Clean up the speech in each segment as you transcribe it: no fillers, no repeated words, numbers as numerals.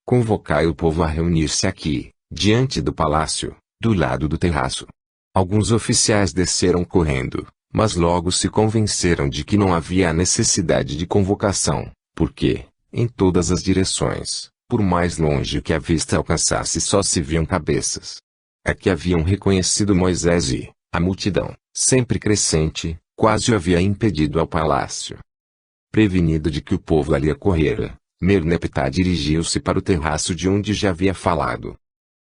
convocai o povo a reunir-se aqui, diante do palácio, do lado do terraço. Alguns oficiais desceram correndo, mas logo se convenceram de que não havia necessidade de convocação, porque, em todas as direções, por mais longe que a vista alcançasse, só se viam cabeças. É que haviam reconhecido Moisés e, a multidão, sempre crescente, quase o havia impedido ao palácio. Prevenido de que o povo ali correra, Merneptah dirigiu-se para o terraço de onde já havia falado.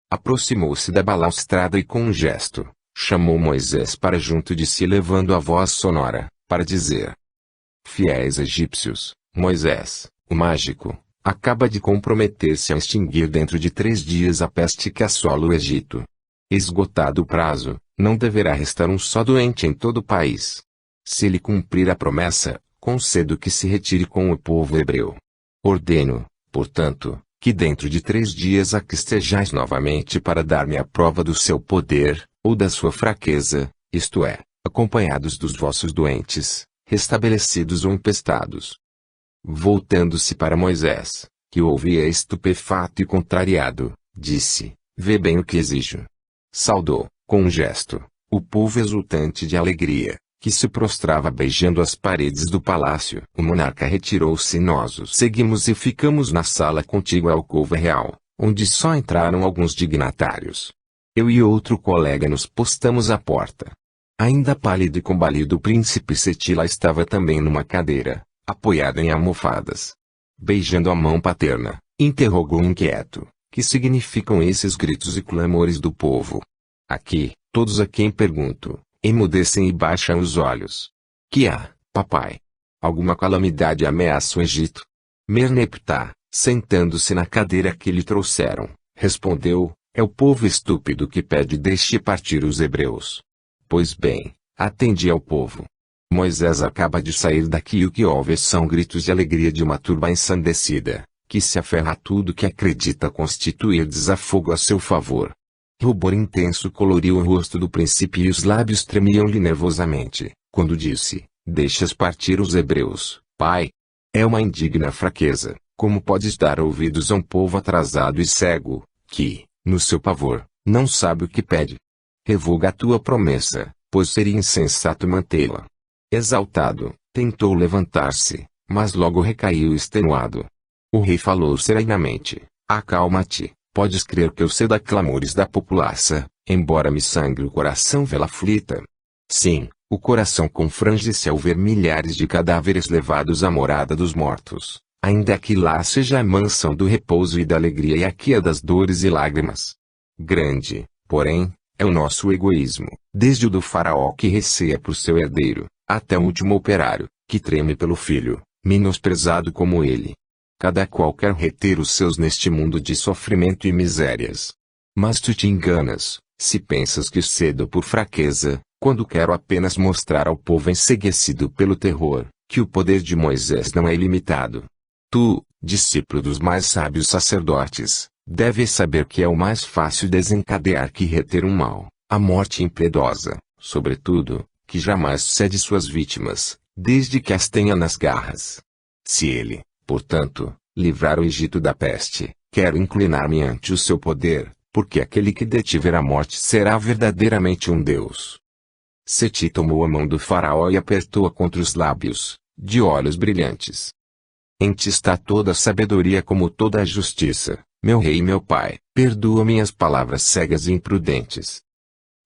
Aproximou-se da balaustrada e com um gesto, chamou Moisés para junto de si, levando a voz sonora, para dizer: Fiéis egípcios, Moisés, o mágico, acaba de comprometer-se a extinguir dentro de 3 dias a peste que assola o Egito. Esgotado o prazo, não deverá restar um só doente em todo o país. Se ele cumprir a promessa, concedo que se retire com o povo hebreu. Ordeno, portanto, que dentro de 3 dias aqui estejais novamente para dar-me a prova do seu poder, ou da sua fraqueza, isto é, acompanhados dos vossos doentes, restabelecidos ou empestados. Voltando-se para Moisés, que o ouvia estupefato e contrariado, disse: Vê bem o que exijo. Saudou, com um gesto, o povo exultante de alegria, que se prostrava beijando as paredes do palácio. O monarca retirou-se e nós o seguimos e ficamos na sala contígua à alcova real, onde só entraram alguns dignatários. Eu e outro colega nos postamos à porta. Ainda pálido e combalido, o príncipe Setila estava também numa cadeira, apoiado em almofadas. Beijando a mão paterna, interrogou inquieto: que significam esses gritos e clamores do povo? Aqui, todos a quem pergunto, emudecem e baixam os olhos. Que há, papai? Alguma calamidade ameaça o Egito? Merneptah, sentando-se na cadeira que lhe trouxeram, respondeu: é o povo estúpido que pede deixe partir os hebreus. Pois bem, atendi ao povo. Moisés acaba de sair daqui e o que ouve são gritos de alegria de uma turba ensandecida, que se aferra a tudo que acredita constituir desafogo a seu favor. Rubor intenso coloriu o rosto do príncipe e os lábios tremiam-lhe nervosamente, quando disse: deixas partir os hebreus, pai? É uma indigna fraqueza. Como podes dar ouvidos a um povo atrasado e cego, que, no seu pavor, não sabe o que pede? Revoga a tua promessa, pois seria insensato mantê-la. Exaltado, tentou levantar-se, mas logo recaiu extenuado. O rei falou serenamente: acalma-te, podes crer que eu sei da clamores da populaça, embora me sangre o coração vê-la aflita. Sim, o coração confrange-se ao ver milhares de cadáveres levados à morada dos mortos, ainda que lá seja a mansão do repouso e da alegria e aqui a das dores e lágrimas. Grande, porém, é o nosso egoísmo, desde o do faraó que receia por seu herdeiro, até o último operário, que treme pelo filho, menosprezado como ele. Cada qual quer reter os seus neste mundo de sofrimento e misérias. Mas tu te enganas, se pensas que cedo por fraqueza, quando quero apenas mostrar ao povo enceguecido pelo terror, que o poder de Moisés não é ilimitado. Tu, discípulo dos mais sábios sacerdotes, deves saber que é o mais fácil desencadear que reter um mal, a morte impiedosa, sobretudo, que jamais cede suas vítimas, desde que as tenha nas garras. Se ele, portanto, livrar o Egito da peste, quero inclinar-me ante o seu poder, porque aquele que detiver a morte será verdadeiramente um Deus. Seti tomou a mão do faraó e apertou-a contra os lábios, de olhos brilhantes. Em ti está toda a sabedoria como toda a justiça, meu rei e meu pai, perdoa minhas palavras cegas e imprudentes.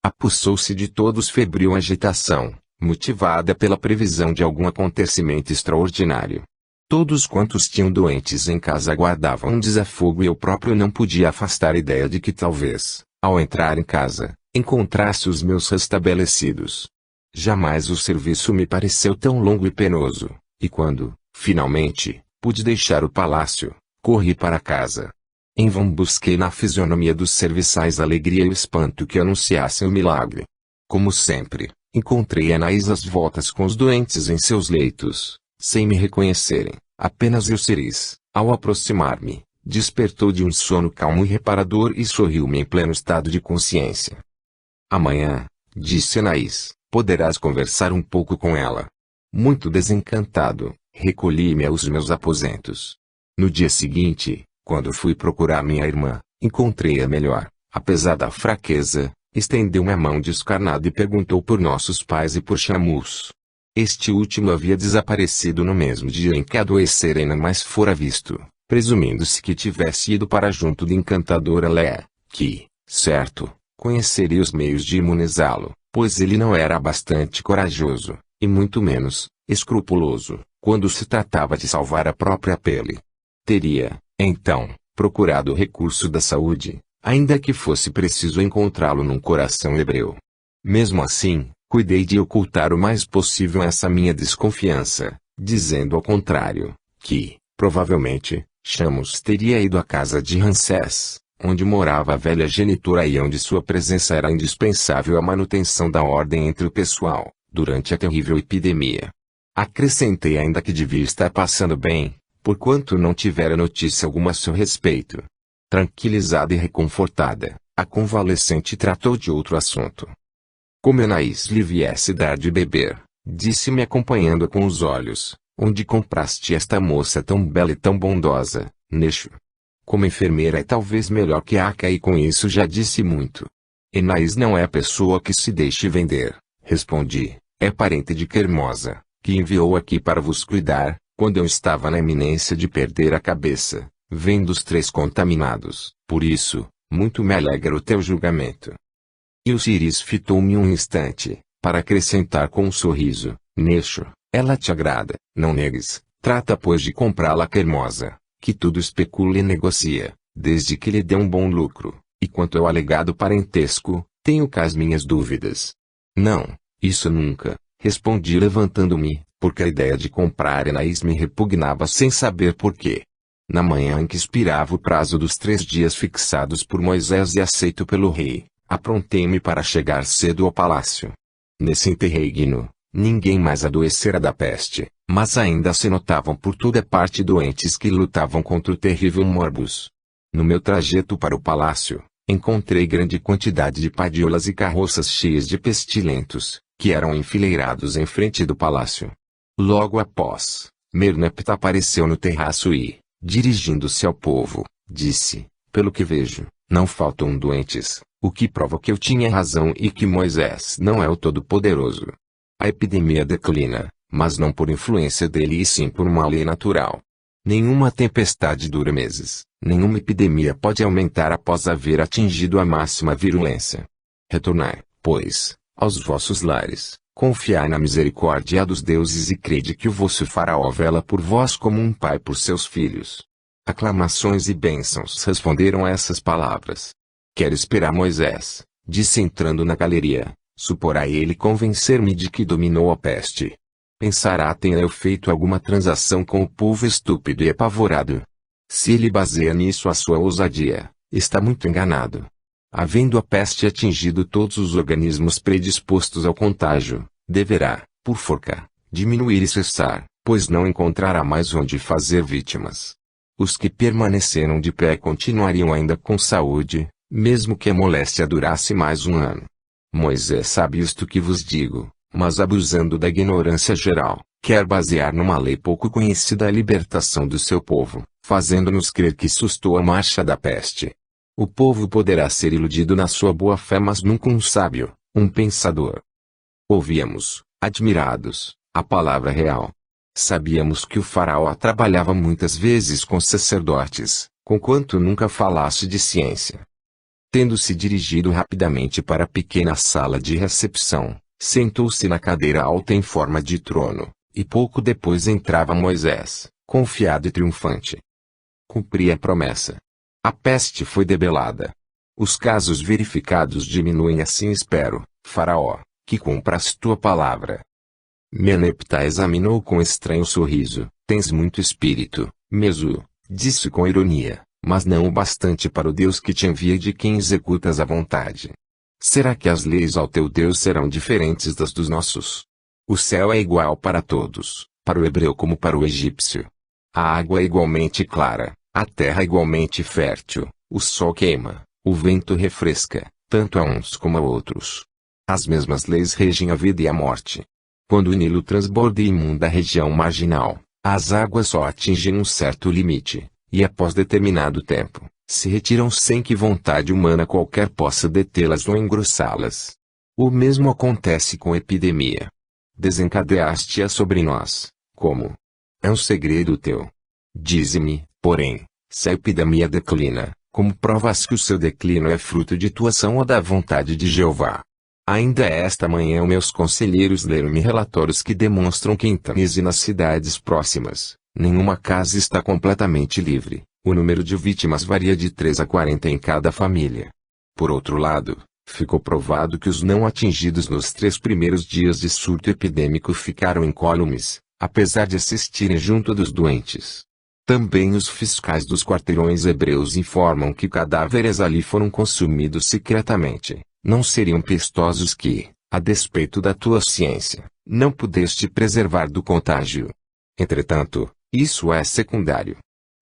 Apossou-se de todos febril agitação, motivada pela previsão de algum acontecimento extraordinário. Todos quantos tinham doentes em casa aguardavam um desafogo e eu próprio não podia afastar a ideia de que talvez, ao entrar em casa, encontrasse os meus restabelecidos. Jamais o serviço me pareceu tão longo e penoso, e quando, finalmente, pude deixar o palácio, corri para casa. Em vão busquei na fisionomia dos serviçais a alegria e o espanto que anunciassem o milagre. Como sempre, encontrei Anaís às voltas com os doentes em seus leitos, sem me reconhecerem. Apenas Euceris, ao aproximar-me, despertou de um sono calmo e reparador e sorriu-me em pleno estado de consciência. Amanhã, disse Anaís, poderás conversar um pouco com ela. Muito desencantado, recolhi-me aos meus aposentos. No dia seguinte, Quando fui procurar minha irmã, encontrei-a melhor, apesar da fraqueza, estendeu-me a mão descarnada e perguntou por nossos pais e por Shamus. Este último havia desaparecido no mesmo dia em que adoecera e não mais fora visto, presumindo-se que tivesse ido para junto da encantadora Léa, que, certo, conheceria os meios de imunizá-lo, pois ele não era bastante corajoso, e muito menos, escrupuloso, quando se tratava de salvar a própria pele. Teria, então, procurado o recurso da saúde, ainda que fosse preciso encontrá-lo num coração hebreu. Mesmo assim, cuidei de ocultar o mais possível essa minha desconfiança, dizendo ao contrário, que, provavelmente, Shamus teria ido à casa de Ramsés, onde morava a velha genitora e onde sua presença era indispensável à manutenção da ordem entre o pessoal, durante a terrível epidemia. Acrescentei ainda que devia estar passando bem, porquanto não tivera notícia alguma a seu respeito. Tranquilizada e reconfortada, a convalescente tratou de outro assunto. Como Enaís lhe viesse dar de beber, disse-me acompanhando com os olhos, onde compraste esta moça tão bela e tão bondosa, Nexo? Como enfermeira é talvez melhor que Aca e com isso já disse muito. Enaís não é a pessoa que se deixe vender, respondi, é parente de Quermosa, que enviou aqui para vos cuidar, quando eu estava na iminência de perder a cabeça, vendo os 3 contaminados, por isso, muito me alegra o teu julgamento. E o Siris fitou-me um instante, para acrescentar com um sorriso, Nexo, ela te agrada, não negues, trata pois de comprá-la a Quermosa, que tudo especula e negocia, desde que lhe dê um bom lucro, e quanto ao alegado parentesco, tenho cá as minhas dúvidas. Não, isso nunca, respondi levantando-me, porque a ideia de comprar Enaís me repugnava sem saber porquê. Na manhã em que expirava o prazo dos 3 dias fixados por Moisés e aceito pelo rei, aprontei-me para chegar cedo ao palácio. Nesse interregno, ninguém mais adoecera da peste, mas ainda se notavam por toda parte doentes que lutavam contra o terrível morbus. No meu trajeto para o palácio, encontrei grande quantidade de padiolas e carroças cheias de pestilentos, que eram enfileirados em frente do palácio. Logo após, Merneptah apareceu no terraço e, dirigindo-se ao povo, disse, pelo que vejo, não faltam doentes, o que prova que eu tinha razão e que Moisés não é o Todo-Poderoso. A epidemia declina, mas não por influência dele e sim por uma lei natural. Nenhuma tempestade dura meses, nenhuma epidemia pode aumentar após haver atingido a máxima virulência. Retornai, pois, aos vossos lares, confiai na misericórdia dos deuses e crede que o vosso faraó vela por vós como um pai por seus filhos. Aclamações e bênçãos responderam a essas palavras. Quero esperar Moisés, disse entrando na galeria, suporá ele convencer-me de que dominou a peste. Pensará tenha eu feito alguma transação com o povo estúpido e apavorado. Se ele baseia nisso a sua ousadia, está muito enganado. Havendo a peste atingido todos os organismos predispostos ao contágio, deverá, por forca, diminuir e cessar, pois não encontrará mais onde fazer vítimas. Os que permaneceram de pé continuariam ainda com saúde, mesmo que a moléstia durasse mais um ano. Moisés sabe isto que vos digo, mas abusando da ignorância geral, quer basear numa lei pouco conhecida a libertação do seu povo, fazendo-nos crer que sustou a marcha da peste. O povo poderá ser iludido na sua boa-fé, mas nunca um sábio, um pensador. Ouvíamos, admirados, a palavra real. Sabíamos que o faraó trabalhava muitas vezes com sacerdotes, conquanto nunca falasse de ciência. Tendo-se dirigido rapidamente para a pequena sala de recepção, sentou-se na cadeira alta em forma de trono, e pouco depois entrava Moisés, confiado e triunfante. Cumpri a promessa. A peste foi debelada. Os casos verificados diminuem, assim espero, faraó, que cumpras tua palavra. Merneptah examinou com estranho sorriso. Tens muito espírito, Mesu, disse com ironia, mas não o bastante para o Deus que te envia e de quem executas a vontade. Será que as leis ao teu Deus serão diferentes das dos nossos? O céu é igual para todos, para o hebreu como para o egípcio. A água é igualmente clara, a terra é igualmente fértil, o sol queima, o vento refresca, tanto a uns como a outros. As mesmas leis regem a vida e a morte. Quando o Nilo transborda e inunda a região marginal, as águas só atingem um certo limite, e após determinado tempo, se retiram sem que vontade humana qualquer possa detê-las ou engrossá-las. O mesmo acontece com a epidemia. Desencadeaste-a sobre nós, como? É um segredo teu. Dize-me, porém, se a epidemia declina, como provas que o seu declínio é fruto de tua ação ou da vontade de Jeová? Ainda esta manhã meus conselheiros leram-me relatórios que demonstram que em Tanis e nas cidades próximas, nenhuma casa está completamente livre. O número de vítimas varia de 3 a 40 em cada família. Por outro lado, ficou provado que os não atingidos nos 3 primeiros dias de surto epidêmico ficaram incólumes, apesar de assistirem junto dos doentes. Também os fiscais dos quarteirões hebreus informam que cadáveres ali foram consumidos secretamente. Não seriam pestosos que, a despeito da tua ciência, não pudeste preservar do contágio. Entretanto, isso é secundário.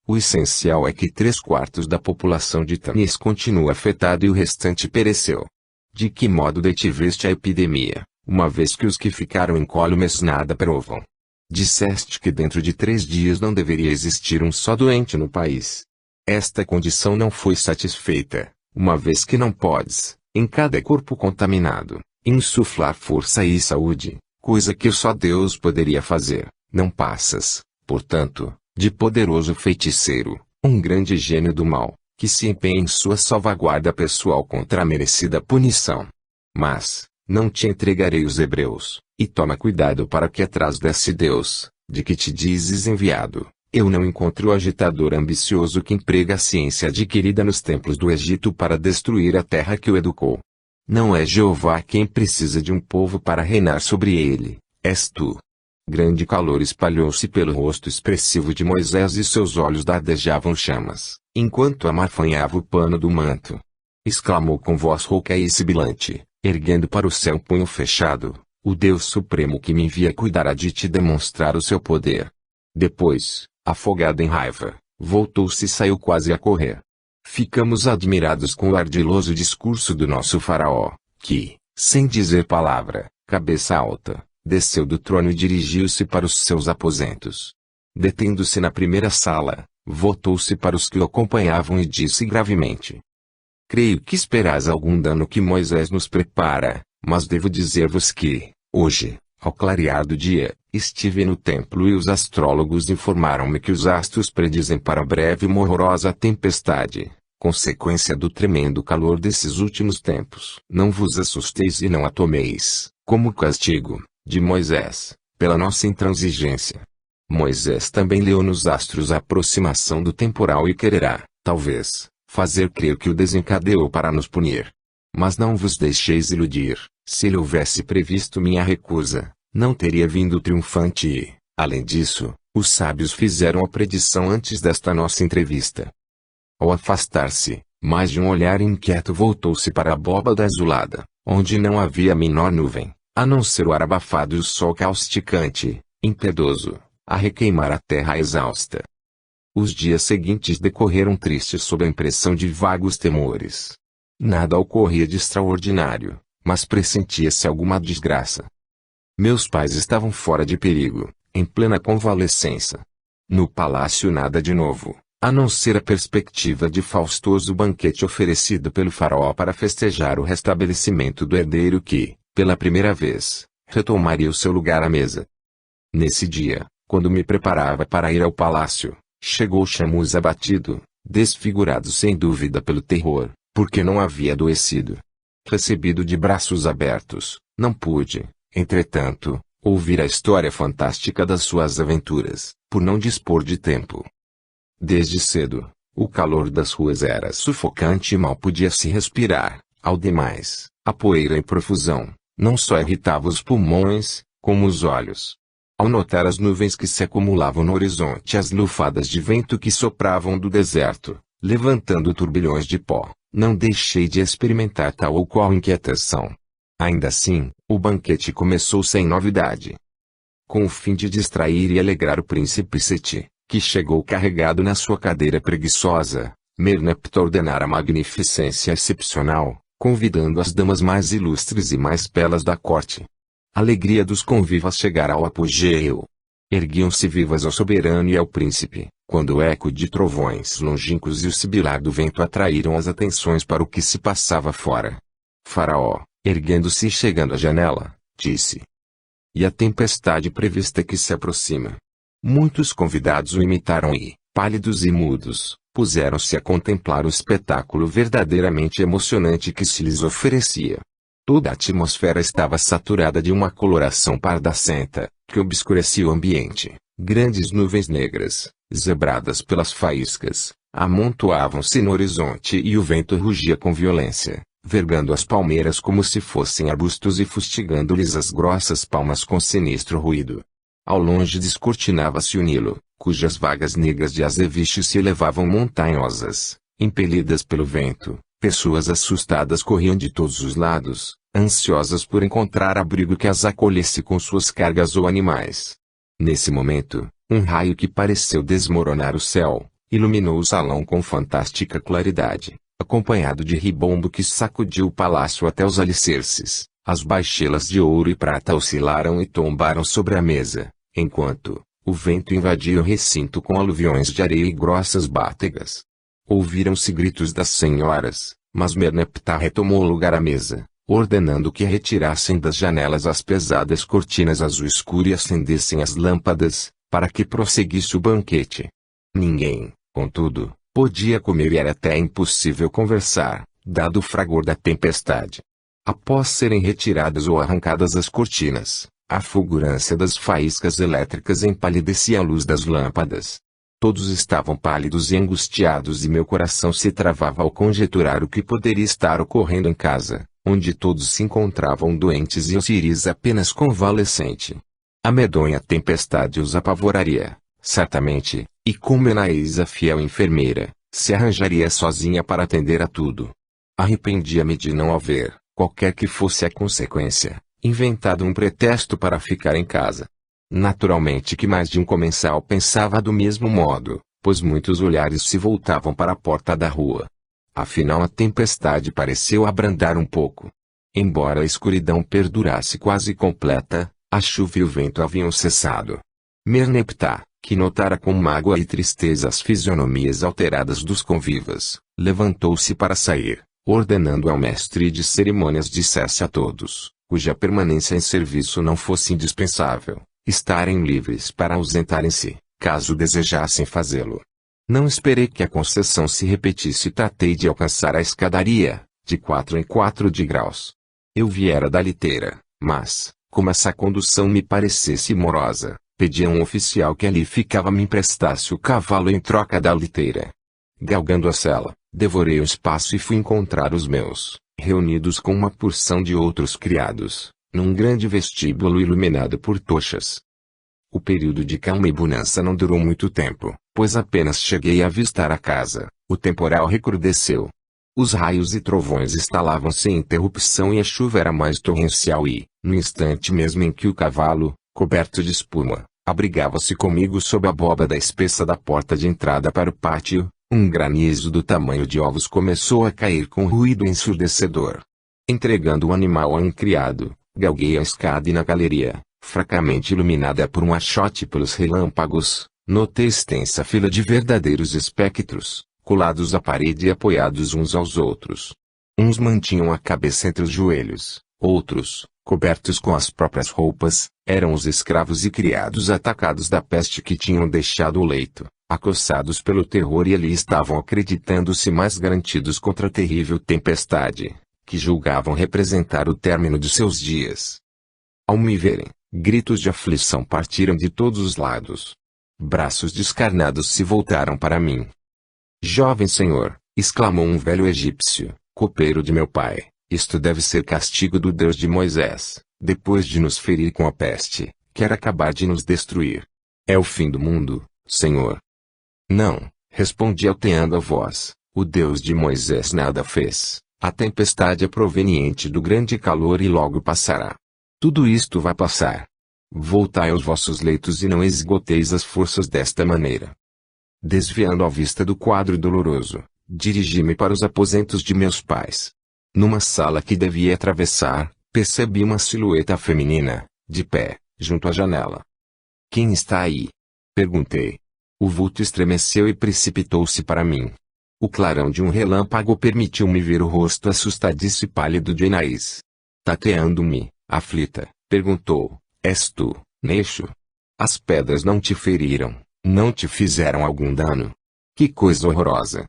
O essencial é que 3/4 da população de Tanis continua afetada e o restante pereceu. De que modo detiveste a epidemia, uma vez que os que ficaram incólumes nada provam? Disseste que dentro de 3 dias não deveria existir um só doente no país. Esta condição não foi satisfeita, uma vez que não podes, em cada corpo contaminado, insuflar força e saúde, coisa que só Deus poderia fazer. Não passas, portanto, de poderoso feiticeiro, um grande gênio do mal, que se empenha em sua salvaguarda pessoal contra a merecida punição. Mas, não te entregarei os hebreus, e toma cuidado para que atrás desse Deus, de que te dizes enviado, eu não encontro o agitador ambicioso que emprega a ciência adquirida nos templos do Egito para destruir a terra que o educou. Não é Jeová quem precisa de um povo para reinar sobre ele, és tu. Grande calor espalhou-se pelo rosto expressivo de Moisés e seus olhos dardejavam chamas, enquanto amarfanhava o pano do manto. Exclamou com voz rouca e sibilante, erguendo para o céu um punho fechado, o Deus Supremo que me envia cuidará de te demonstrar o seu poder. Depois, afogado em raiva, voltou-se e saiu quase a correr. Ficamos admirados com o ardiloso discurso do nosso faraó, que, sem dizer palavra, cabeça alta, desceu do trono e dirigiu-se para os seus aposentos. Detendo-se na primeira sala, voltou-se para os que o acompanhavam e disse gravemente: creio que esperais algum dano que Moisés nos prepara, mas devo dizer-vos que, hoje, ao clarear do dia, estive no templo e os astrólogos informaram-me que os astros predizem para breve uma horrorosa tempestade, consequência do tremendo calor desses últimos tempos. Não vos assusteis e não a tomeis, como castigo, de Moisés, pela nossa intransigência. Moisés também leu nos astros a aproximação do temporal e quererá, talvez, fazer crer que o desencadeou para nos punir. Mas não vos deixeis iludir, se ele houvesse previsto minha recusa, não teria vindo triunfante e, além disso, os sábios fizeram a predição antes desta nossa entrevista. Ao afastar-se, mais de um olhar inquieto voltou-se para a abóbada azulada, onde não havia a menor nuvem, a não ser o ar abafado e o sol causticante, impiedoso, a requeimar a terra exausta. Os dias seguintes decorreram tristes sob a impressão de vagos temores. Nada ocorria de extraordinário, mas pressentia-se alguma desgraça. Meus pais estavam fora de perigo, em plena convalescença. No palácio nada de novo, a não ser a perspectiva de faustoso banquete oferecido pelo faraó para festejar o restabelecimento do herdeiro que, pela primeira vez, retomaria o seu lugar à mesa. Nesse dia, quando me preparava para ir ao palácio, chegou Chamuz abatido, desfigurado sem dúvida pelo terror, porque não havia adoecido. Recebido de braços abertos, não pude, entretanto, ouvir a história fantástica das suas aventuras, por não dispor de tempo. Desde cedo, o calor das ruas era sufocante e mal podia-se respirar. Ao demais, a poeira em profusão, não só irritava os pulmões, como os olhos. Ao notar as nuvens que se acumulavam no horizonte e as lufadas de vento que sopravam do deserto, levantando turbilhões de pó, não deixei de experimentar tal ou qual inquietação. Ainda assim, o banquete começou sem novidade. Com o fim de distrair e alegrar o príncipe Seti, que chegou carregado na sua cadeira preguiçosa, Merneptah ordenara magnificência excepcional, convidando as damas mais ilustres e mais belas da corte. A alegria dos convivas chegara ao apogeu. Erguiam-se vivas ao soberano e ao príncipe, quando o eco de trovões longínquos e o sibilar do vento atraíram as atenções para o que se passava fora. Faraó, erguendo-se e chegando à janela, disse: "E a tempestade prevista que se aproxima?" Muitos convidados o imitaram e, pálidos e mudos, puseram-se a contemplar o espetáculo verdadeiramente emocionante que se lhes oferecia. Toda a atmosfera estava saturada de uma coloração pardacenta, que obscurecia o ambiente. Grandes nuvens negras, zebradas pelas faíscas, amontoavam-se no horizonte e o vento rugia com violência, vergando as palmeiras como se fossem arbustos e fustigando-lhes as grossas palmas com sinistro ruído. Ao longe descortinava-se o Nilo, cujas vagas negras de azeviche se elevavam montanhosas, impelidas pelo vento. Pessoas assustadas corriam de todos os lados, ansiosas por encontrar abrigo que as acolhesse com suas cargas ou animais. Nesse momento, um raio que pareceu desmoronar o céu, iluminou o salão com fantástica claridade, acompanhado de ribombo que sacudiu o palácio até os alicerces. As baixelas de ouro e prata oscilaram e tombaram sobre a mesa, enquanto o vento invadia o recinto com aluviões de areia e grossas bátegas. Ouviram-se gritos das senhoras, mas Merneptah retomou lugar à mesa, ordenando que retirassem das janelas as pesadas cortinas azul escuro e acendessem as lâmpadas, para que prosseguisse o banquete. Ninguém, contudo, podia comer e era até impossível conversar, dado o fragor da tempestade. Após serem retiradas ou arrancadas as cortinas, a fulgurância das faíscas elétricas empalidecia a luz das lâmpadas. Todos estavam pálidos e angustiados e meu coração se travava ao conjecturar o que poderia estar ocorrendo em casa, onde todos se encontravam doentes e Osiris apenas convalescente. A medonha tempestade os apavoraria, certamente, e como Enaís, a fiel enfermeira, se arranjaria sozinha para atender a tudo. Arrependia-me de não haver, qualquer que fosse a consequência, inventado um pretexto para ficar em casa. Naturalmente que mais de um comensal pensava do mesmo modo, pois muitos olhares se voltavam para a porta da rua. Afinal a tempestade pareceu abrandar um pouco. Embora a escuridão perdurasse quase completa, a chuva e o vento haviam cessado. Merneptah, que notara com mágoa e tristeza as fisionomias alteradas dos convivas, levantou-se para sair, ordenando ao mestre de cerimônias dissesse a todos, cuja permanência em serviço não fosse indispensável, estarem livres para ausentarem-se, caso desejassem fazê-lo. Não esperei que a concessão se repetisse e tratei de alcançar a escadaria, de 4 em 4 degraus. Eu viera da liteira, mas, como essa condução me parecesse morosa, pedi a um oficial que ali ficava me emprestasse o cavalo em troca da liteira. Galgando a sela, devorei o espaço e fui encontrar os meus, reunidos com uma porção de outros criados, num grande vestíbulo iluminado por tochas. O período de calma e bonança não durou muito tempo, pois apenas cheguei a avistar a casa, o temporal recrudesceu. Os raios e trovões estalavam sem interrupção e a chuva era mais torrencial e, no instante mesmo em que o cavalo, coberto de espuma, abrigava-se comigo sob a abóbada espessa da porta de entrada para o pátio, um granizo do tamanho de ovos começou a cair com ruído ensurdecedor. Entregando o animal a um criado, galguei a escada e na galeria, fracamente iluminada por um achote pelos relâmpagos, notei extensa fila de verdadeiros espectros, colados à parede e apoiados uns aos outros. Uns mantinham a cabeça entre os joelhos, outros, cobertos com as próprias roupas, eram os escravos e criados atacados da peste que tinham deixado o leito, acossados pelo terror e ali estavam acreditando-se mais garantidos contra a terrível tempestade, que julgavam representar o término de seus dias. Ao me verem, gritos de aflição partiram de todos os lados. Braços descarnados se voltaram para mim. "Jovem senhor", exclamou um velho egípcio, copeiro de meu pai, "isto deve ser castigo do Deus de Moisés, depois de nos ferir com a peste, quer acabar de nos destruir. É o fim do mundo, senhor." "Não", respondi alteando a voz, "o Deus de Moisés nada fez. A tempestade é proveniente do grande calor e logo passará. Tudo isto vai passar. Voltai aos vossos leitos e não esgoteis as forças desta maneira." Desviando a vista do quadro doloroso, dirigi-me para os aposentos de meus pais. Numa sala que devia atravessar, percebi uma silhueta feminina, de pé, junto à janela. "Quem está aí?" perguntei. O vulto estremeceu e precipitou-se para mim. O clarão de um relâmpago permitiu-me ver o rosto assustadiço e pálido de Enaís. Tateando-me, aflita, perguntou: És tu, Neixo? As pedras não te feriram, não te fizeram algum dano? Que coisa horrorosa!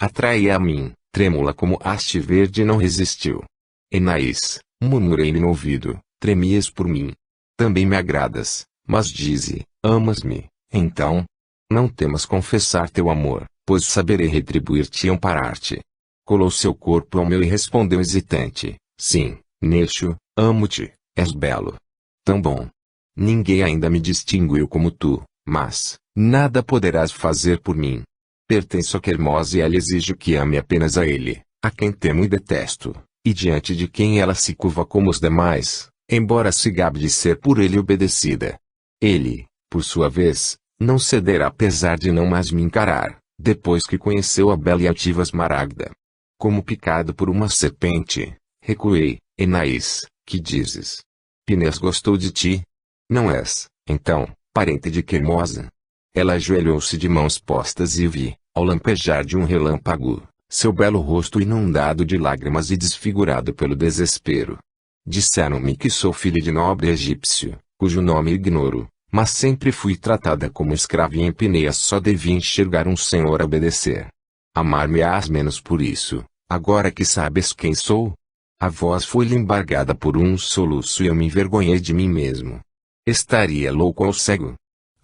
Atraía a mim, trêmula como haste verde, não resistiu. Enaís, murmurei-lhe no ouvido, tremias por mim. Também me agradas, mas dize, amas-me, então? Não temas confessar teu amor, pois saberei retribuir-te e amparar-te. Colou seu corpo ao meu e respondeu hesitante: Sim, Neixo, amo-te, és belo. Tão bom. Ninguém ainda me distinguiu como tu, mas nada poderás fazer por mim. Pertenço a Quermosa e ela exige que ame apenas a ele, a quem temo e detesto, e diante de quem ela se curva como os demais, embora se gabe de ser por ele obedecida. Ele, por sua vez, não cederá apesar de não mais me encarar, depois que conheceu a bela e altiva Esmaragda. Como picado por uma serpente, recuei. Enaís, que dizes? Pinés gostou de ti? Não és, então, parente de Quermosa? Ela ajoelhou-se de mãos postas e vi, ao lampejar de um relâmpago, seu belo rosto inundado de lágrimas e desfigurado pelo desespero. Disseram-me que sou filha de nobre egípcio, cujo nome ignoro, mas sempre fui tratada como escrava e em Pineia só devia enxergar um senhor a obedecer. Amar-me-ás menos por isso, agora que sabes quem sou? A voz foi-lhe embargada por um soluço e eu me envergonhei de mim mesmo. Estaria louco ou cego?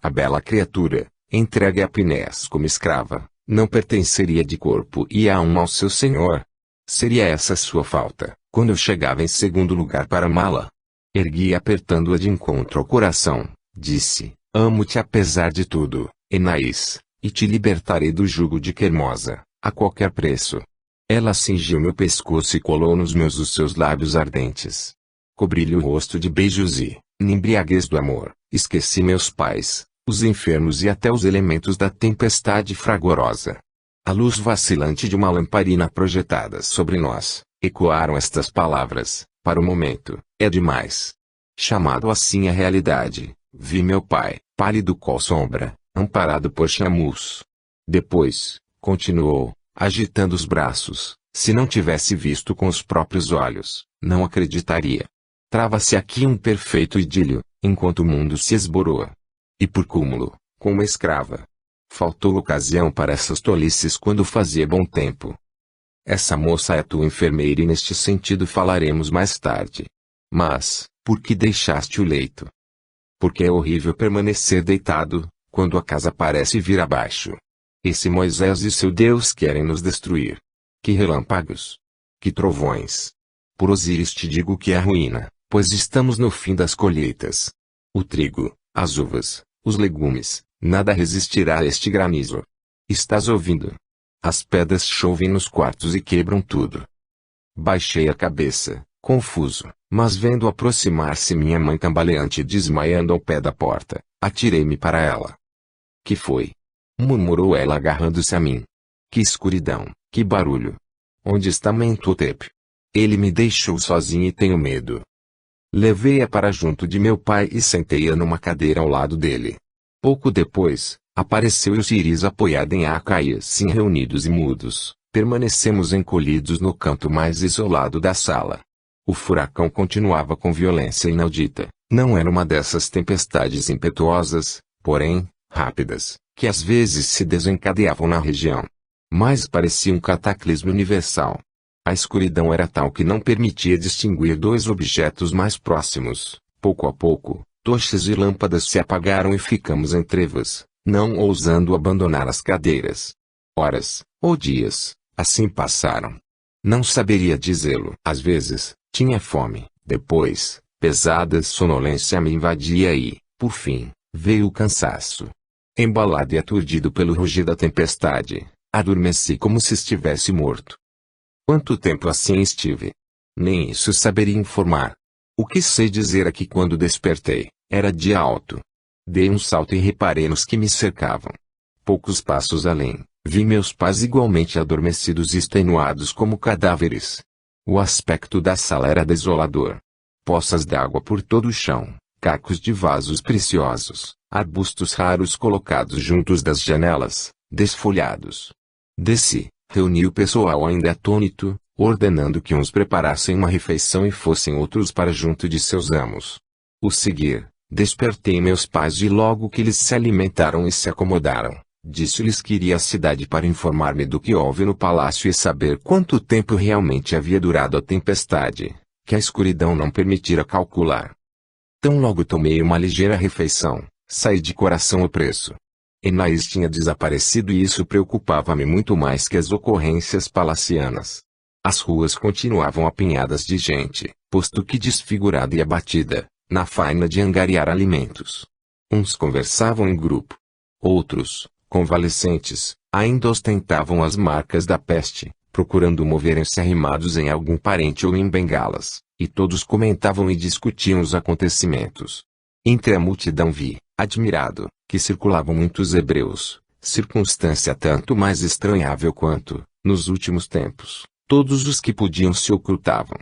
A bela criatura, entregue a Pinés como escrava, não pertenceria de corpo e alma ao seu senhor? Seria essa sua falta, quando eu chegava em segundo lugar para amá-la? Ergui apertando-a de encontro ao coração, disse, amo-te apesar de tudo, Enaís, e te libertarei do jugo de Quermosa, a qualquer preço. Ela cingiu meu pescoço e colou nos meus os seus lábios ardentes. Cobri-lhe o rosto de beijos e, na embriaguez do amor, esqueci meus pais, os enfermos e até os elementos da tempestade fragorosa. A luz vacilante de uma lamparina projetada sobre nós, ecoaram estas palavras: para o momento, é demais. Chamado assim à realidade, vi meu pai, pálido qual sombra, amparado por chamus. Depois, continuou, agitando os braços, se não tivesse visto com os próprios olhos, não acreditaria. Trava-se aqui um perfeito idílio, enquanto o mundo se esboroa. E por cúmulo, com uma escrava. Faltou ocasião para essas tolices quando fazia bom tempo. Essa moça é tua enfermeira e neste sentido falaremos mais tarde. Mas, por que deixaste o leito? Porque é horrível permanecer deitado, quando a casa parece vir abaixo. Esse Moisés e seu Deus querem nos destruir. Que relâmpagos! Que trovões! Por Osíris te digo que é a ruína, pois estamos no fim das colheitas. O trigo, as uvas, os legumes, nada resistirá a este granizo. Estás ouvindo? As pedras chovem nos quartos e quebram tudo. Baixei a cabeça, confuso, mas vendo aproximar-se minha mãe cambaleante e desmaiando ao pé da porta, atirei-me para ela. Que foi? Murmurou ela agarrando-se a mim. Que escuridão, que barulho. Onde está Mentutep? Ele me deixou sozinho e tenho medo. Levei-a para junto de meu pai e sentei-a numa cadeira ao lado dele. Pouco depois, apareceu Osiris apoiado em Aca e assim reunidos e mudos, permanecemos encolhidos no canto mais isolado da sala. O furacão continuava com violência inaudita, não era uma dessas tempestades impetuosas, porém, rápidas, que às vezes se desencadeavam na região. Mas parecia um cataclismo universal. A escuridão era tal que não permitia distinguir dois objetos mais próximos. Pouco a pouco, tochas e lâmpadas se apagaram e ficamos em trevas, não ousando abandonar as cadeiras. Horas, ou dias, assim passaram. Não saberia dizê-lo. Às vezes, tinha fome, depois, pesada sonolência me invadia e, por fim, veio o cansaço. Embalado e aturdido pelo rugir da tempestade, adormeci como se estivesse morto. Quanto tempo assim estive? Nem isso saberia informar. O que sei dizer é que quando despertei, era dia alto. Dei um salto e reparei nos que me cercavam. Poucos passos além, vi meus pais igualmente adormecidos e extenuados como cadáveres. O aspecto da sala era desolador. Poças d'água por todo o chão, cacos de vasos preciosos, arbustos raros colocados juntos das janelas, desfolhados. Desci, reuni o pessoal ainda atônito, ordenando que uns preparassem uma refeição e fossem outros para junto de seus amos. O seguir, despertei meus pais e logo que eles se alimentaram e se acomodaram, disse-lhes que iria à cidade para informar-me do que houve no palácio e saber quanto tempo realmente havia durado a tempestade, que a escuridão não permitira calcular. Tão logo tomei uma ligeira refeição, saí de coração opresso. Enaís tinha desaparecido e isso preocupava-me muito mais que as ocorrências palacianas. As ruas continuavam apinhadas de gente, posto que desfigurada e abatida, na faina de angariar alimentos. Uns conversavam em grupo. Outros, convalescentes, ainda ostentavam as marcas da peste, procurando moverem-se arrimados em algum parente ou em bengalas, e todos comentavam e discutiam os acontecimentos. Entre a multidão vi, admirado, que circulavam muitos hebreus, circunstância tanto mais estranhável quanto, nos últimos tempos, todos os que podiam se ocultavam.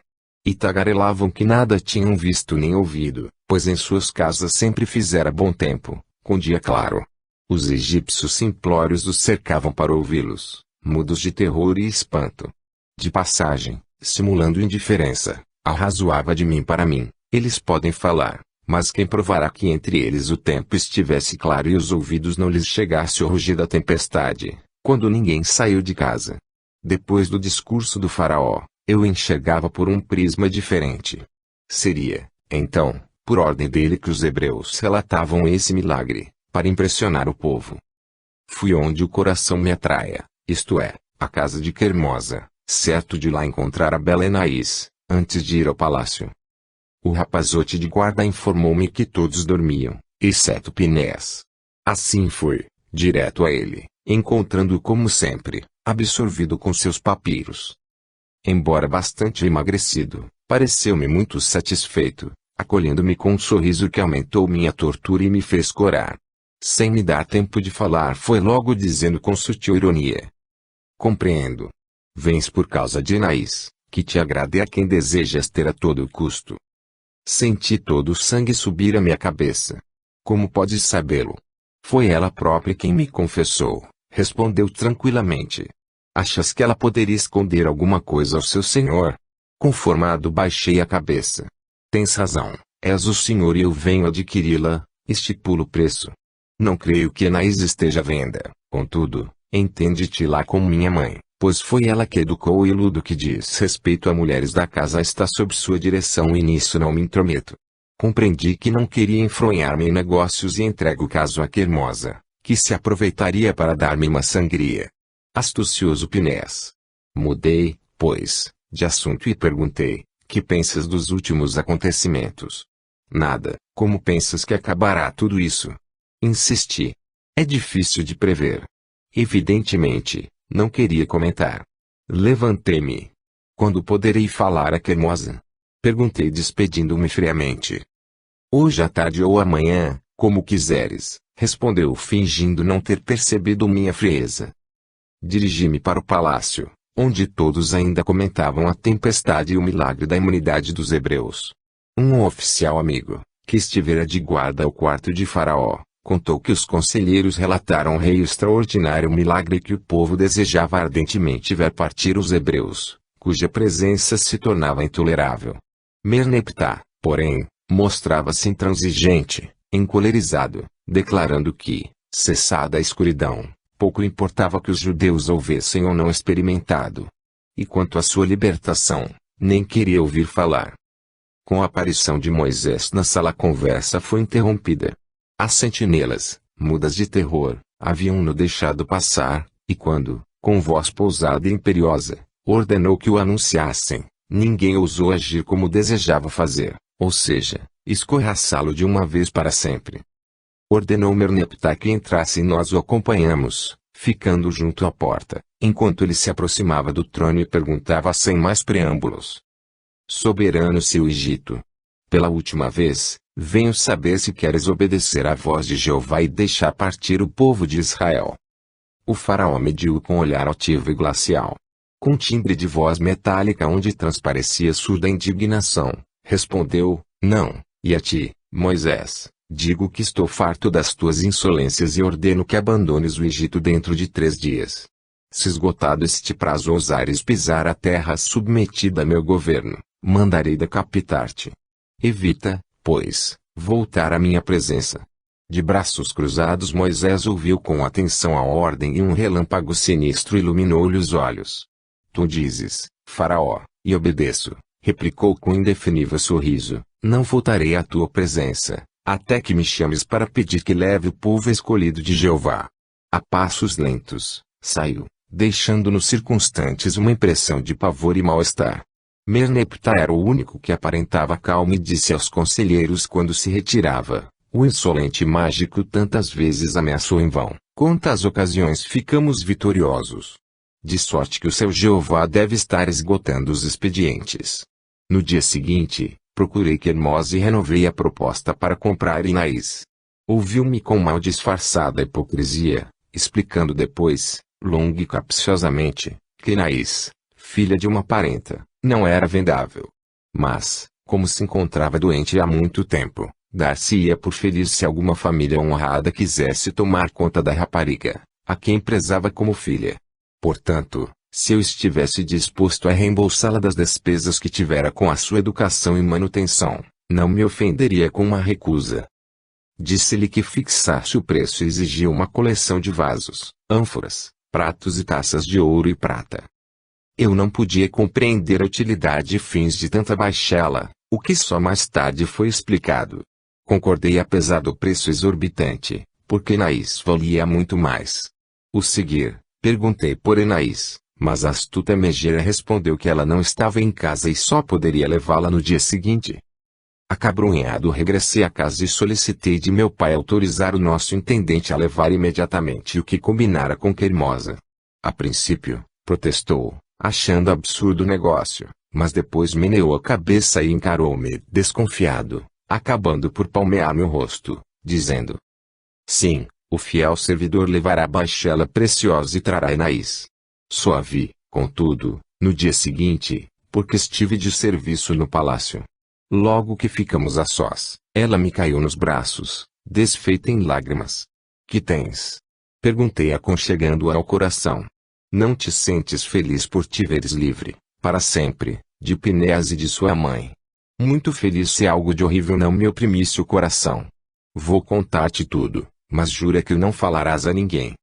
E tagarelavam que nada tinham visto nem ouvido, pois em suas casas sempre fizera bom tempo, com dia claro. Os egípcios simplórios os cercavam para ouvi-los, mudos de terror e espanto. De passagem, simulando indiferença, arrazoava de mim para mim, eles podem falar, mas quem provará que entre eles o tempo estivesse claro e os ouvidos não lhes chegasse o rugir da tempestade, quando ninguém saiu de casa? Depois do discurso do faraó, eu enxergava por um prisma diferente. Seria, então, por ordem dele que os hebreus relatavam esse milagre, para impressionar o povo. Fui onde o coração me atraia, isto é, a casa de Quermosa, certo de lá encontrar a bela Enaís, antes de ir ao palácio. O rapazote de guarda informou-me que todos dormiam, exceto Pinés. Assim fui, direto a ele, encontrando-o como sempre, absorvido com seus papiros. Embora bastante emagrecido, pareceu-me muito satisfeito, acolhendo-me com um sorriso que aumentou minha tortura e me fez corar. Sem me dar tempo de falar foi logo dizendo com sutil ironia: compreendo. Vens por causa de Enaís, que te agrada e a quem desejas ter a todo custo. Senti todo o sangue subir à minha cabeça. Como podes sabê-lo? Foi ela própria quem me confessou, respondeu tranquilamente. Achas que ela poderia esconder alguma coisa ao seu senhor? Conformado baixei a cabeça. Tens razão, és o senhor e eu venho adquiri-la, estipulo o preço. Não creio que Enaís esteja à venda, contudo, entende-te lá como minha mãe, pois foi ela que educou e do que diz respeito a mulheres da casa está sob sua direção e nisso não me intrometo. Compreendi que não queria enfronhar-me em negócios e entrego o caso a Quermosa, que se aproveitaria para dar-me uma sangria. Astucioso Pinés. Mudei, pois, de assunto e perguntei: que pensas dos últimos acontecimentos? Nada. Como pensas que acabará tudo isso? Insisti. É difícil de prever. Evidentemente, não queria comentar. Levantei-me. Quando poderei falar a Quermosa? Perguntei despedindo-me friamente. Hoje à tarde ou amanhã, como quiseres, respondeu fingindo não ter percebido minha frieza. Dirigi-me para o palácio, onde todos ainda comentavam a tempestade e o milagre da imunidade dos hebreus. Um oficial amigo, que estivera de guarda ao quarto de Faraó, contou que os conselheiros relataram ao rei o extraordinário milagre que o povo desejava ardentemente ver partir os hebreus, cuja presença se tornava intolerável. Merneptah, porém, mostrava-se intransigente, encolerizado, declarando que, cessada a escuridão, pouco importava que os judeus houvessem ou não experimentado. E quanto à sua libertação, nem queria ouvir falar. Com a aparição de Moisés na sala a conversa foi interrompida. As sentinelas, mudas de terror, haviam-no deixado passar, e quando, com voz pousada e imperiosa, ordenou que o anunciassem, ninguém ousou agir como desejava fazer, ou seja, escorraçá-lo de uma vez para sempre. Ordenou Merneptah que entrasse e nós o acompanhamos, ficando junto à porta, enquanto ele se aproximava do trono e perguntava sem mais preâmbulos: soberano seu Egito, pela última vez, venho saber se queres obedecer à voz de Jeová e deixar partir o povo de Israel. O faraó mediu-o com olhar altivo e glacial. Com timbre de voz metálica onde transparecia surda indignação, respondeu: não, e a ti, Moisés, digo que estou farto das tuas insolências e ordeno que abandones o Egito dentro de 3 dias. Se esgotado este prazo ousares pisar a terra submetida a meu governo, mandarei decapitar-te. Evita, pois, voltar à minha presença. De braços cruzados Moisés ouviu com atenção a ordem e um relâmpago sinistro iluminou-lhe os olhos. Tu dizes, Faraó, e obedeço, replicou com indefinível sorriso, não voltarei à tua presença, até que me chames para pedir que leve o povo escolhido de Jeová. A passos lentos, saiu, deixando nos circunstantes uma impressão de pavor e mal-estar. Merneptah era o único que aparentava calmo e disse aos conselheiros quando se retirava, o insolente mágico tantas vezes ameaçou em vão, quantas ocasiões ficamos vitoriosos. De sorte que o seu Jeová deve estar esgotando os expedientes. No dia seguinte, procurei Quermós e renovei a proposta para comprar Inaís. Ouviu-me com mal disfarçada hipocrisia, explicando depois, longa e capciosamente, que Inaís, filha de uma parenta, não era vendável. Mas, como se encontrava doente há muito tempo, dar-se-ia por feliz se alguma família honrada quisesse tomar conta da rapariga, a quem prezava como filha. Portanto, se eu estivesse disposto a reembolsá-la das despesas que tivera com a sua educação e manutenção, não me ofenderia com uma recusa. Disse-lhe que fixasse o preço e exigia uma coleção de vasos, ânforas, pratos e taças de ouro e prata. Eu não podia compreender a utilidade e fins de tanta baixela, o que só mais tarde foi explicado. Concordei apesar do preço exorbitante, porque Inaís valia muito mais. O seguir, perguntei por Inaís, mas a astuta megera respondeu que ela não estava em casa e só poderia levá-la no dia seguinte. Acabrunhado regressei à casa e solicitei de meu pai autorizar o nosso intendente a levar imediatamente o que combinara com Quermosa. A princípio, protestou, achando absurdo o negócio, mas depois meneou a cabeça e encarou-me desconfiado, acabando por palmear meu rosto, dizendo: sim, o fiel servidor levará a baixela preciosa e trará Inaís. Só a vi, contudo, no dia seguinte, porque estive de serviço no palácio. Logo que ficamos a sós, ela me caiu nos braços, desfeita em lágrimas. Que tens? Perguntei aconchegando-a ao coração. Não te sentes feliz por te veres livre, para sempre, de Pinéas e de sua mãe? Muito feliz se algo de horrível não me oprimisse o coração. Vou contar-te tudo, mas jura que não falarás a ninguém.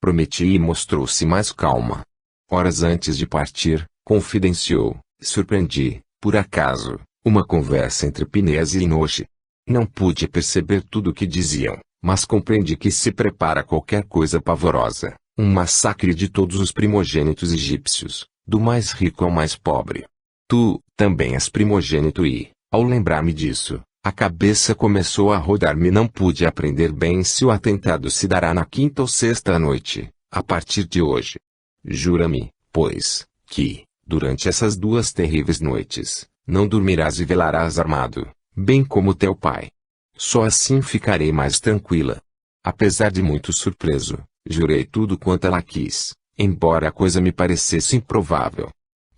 Prometi e mostrou-se mais calma. Horas antes de partir, confidenciou, surpreendi, por acaso, uma conversa entre Pinéas e Enoche. Não pude perceber tudo o que diziam, mas compreendi que se prepara qualquer coisa pavorosa, um massacre de todos os primogênitos egípcios, do mais rico ao mais pobre. Tu, também és primogênito e, ao lembrar-me disso, a cabeça começou a rodar-me. Não pude aprender bem se o atentado se dará na quinta ou sexta noite, a partir de hoje. Jura-me, pois, que, durante essas 2 terríveis noites, não dormirás e velarás armado, bem como teu pai. Só assim ficarei mais tranquila. Apesar de muito surpreso, jurei tudo quanto ela quis, embora a coisa me parecesse improvável.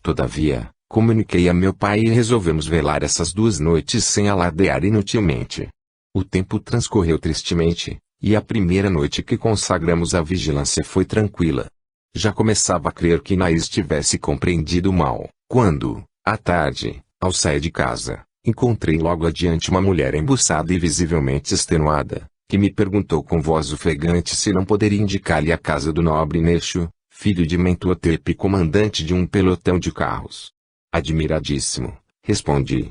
Todavia, comuniquei a meu pai e resolvemos velar essas 2 noites sem alardear inutilmente. O tempo transcorreu tristemente, e a primeira noite que consagramos à vigilância foi tranquila. Já começava a crer que Inaís tivesse compreendido mal, quando, à tarde, ao sair de casa, encontrei logo adiante uma mulher embuçada e visivelmente extenuada, que me perguntou com voz ofegante se não poderia indicar-lhe a casa do nobre Nexo, filho de Mentuhotep e comandante de um pelotão de carros. Admiradíssimo, respondi.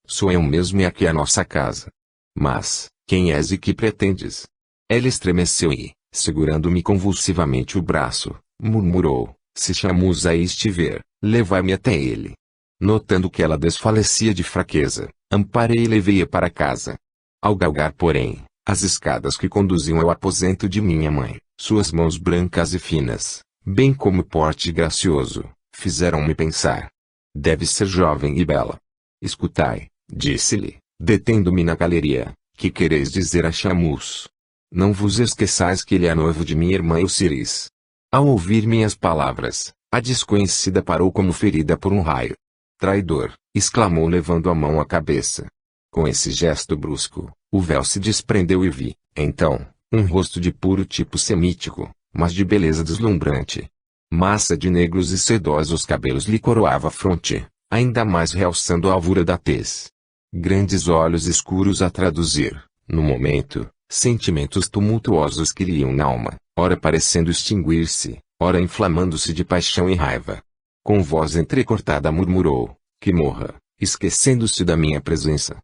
Sou eu mesmo e aqui é a nossa casa. Mas, quem és e que pretendes? Ela estremeceu e, segurando-me convulsivamente o braço, murmurou: se Chamuz aí estiver, levai-me até ele. Notando que ela desfalecia de fraqueza, amparei e levei-a para casa. Ao galgar, porém, as escadas que conduziam ao aposento de minha mãe, suas mãos brancas e finas, bem como o porte gracioso, fizeram-me pensar. Deve ser jovem e bela. Escutai, disse-lhe, detendo-me na galeria, que quereis dizer a Chamuz? Não vos esqueçais que ele é noivo de minha irmã Euciris. Ao ouvir minhas palavras, a desconhecida parou como ferida por um raio. Traidor, exclamou levando a mão à cabeça. Com esse gesto brusco, o véu se desprendeu e vi, então, um rosto de puro tipo semítico, mas de beleza deslumbrante. Massa de negros e sedosos cabelos lhe coroava a fronte, ainda mais realçando a alvura da tez. Grandes olhos escuros a traduzir, no momento, sentimentos tumultuosos que lhe iam na alma, ora parecendo extinguir-se, ora inflamando-se de paixão e raiva. Com voz entrecortada murmurou, que morra, esquecendo-se da minha presença.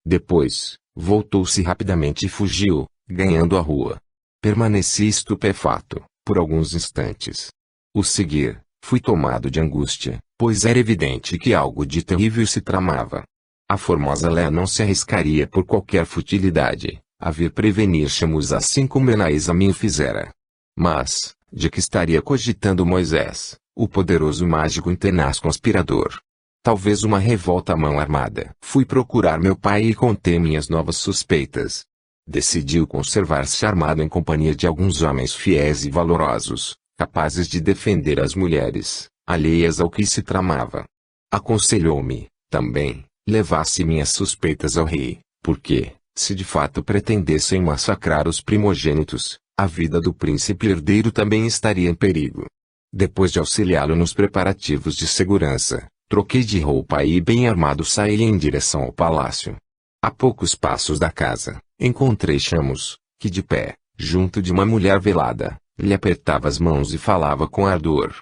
Depois, voltou-se rapidamente e fugiu, ganhando a rua. Permaneci estupefato, por alguns instantes. O seguir, fui tomado de angústia, pois era evidente que algo de terrível se tramava. A formosa Léa não se arriscaria por qualquer futilidade, a vir prevenir Chamos assim como Enaís a mim fizera. Mas, de que estaria cogitando Moisés, o poderoso mágico e tenaz conspirador? Talvez uma revolta à mão armada. Fui procurar meu pai e contei minhas novas suspeitas. Decidiu conservar-se armado em companhia de alguns homens fiéis e valorosos, capazes de defender as mulheres, alheias ao que se tramava. Aconselhou-me, também, levasse minhas suspeitas ao rei, porque, se de fato pretendessem massacrar os primogênitos, a vida do príncipe herdeiro também estaria em perigo. Depois de auxiliá-lo nos preparativos de segurança, troquei de roupa e bem armado saí em direção ao palácio. A poucos passos da casa, encontrei Chamos, que de pé, junto de uma mulher velada, lhe apertava as mãos e falava com ardor.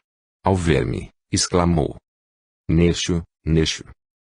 Ao ver-me, exclamou: Nexo, Nexo.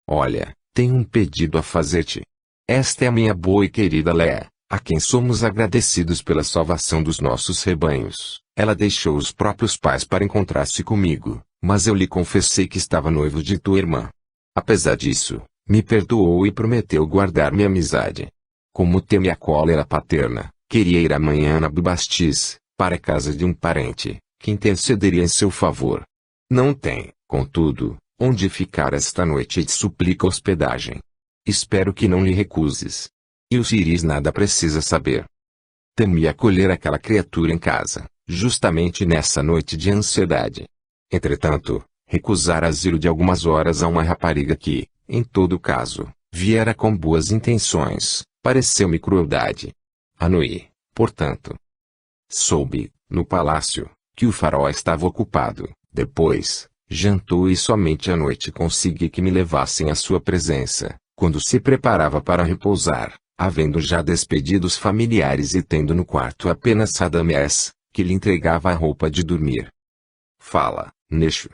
Olha, tenho um pedido a fazer-te. Esta é a minha boa e querida Léa, a quem somos agradecidos pela salvação dos nossos rebanhos. Ela deixou os próprios pais para encontrar-se comigo, mas eu lhe confessei que estava noivo de tua irmã. Apesar disso, me perdoou e prometeu guardar minha amizade. Como teme a cólera paterna, queria ir amanhã na Bubastis, para a casa de um parente, que intercederia em seu favor. Não tem, contudo, onde ficar esta noite e te suplica hospedagem. Espero que não lhe recuses. E o Siris nada precisa saber. Temi acolher aquela criatura em casa, justamente nessa noite de ansiedade. Entretanto, recusar asilo de algumas horas a uma rapariga que, em todo caso, viera com boas intenções, pareceu-me crueldade. Anuí, portanto. Soube, no palácio, que o faraó estava ocupado. Depois, jantou e somente à noite consegui que me levassem à sua presença, quando se preparava para repousar, havendo já despedido os familiares e tendo no quarto apenas Radamés, que lhe entregava a roupa de dormir. Fala, Nexo.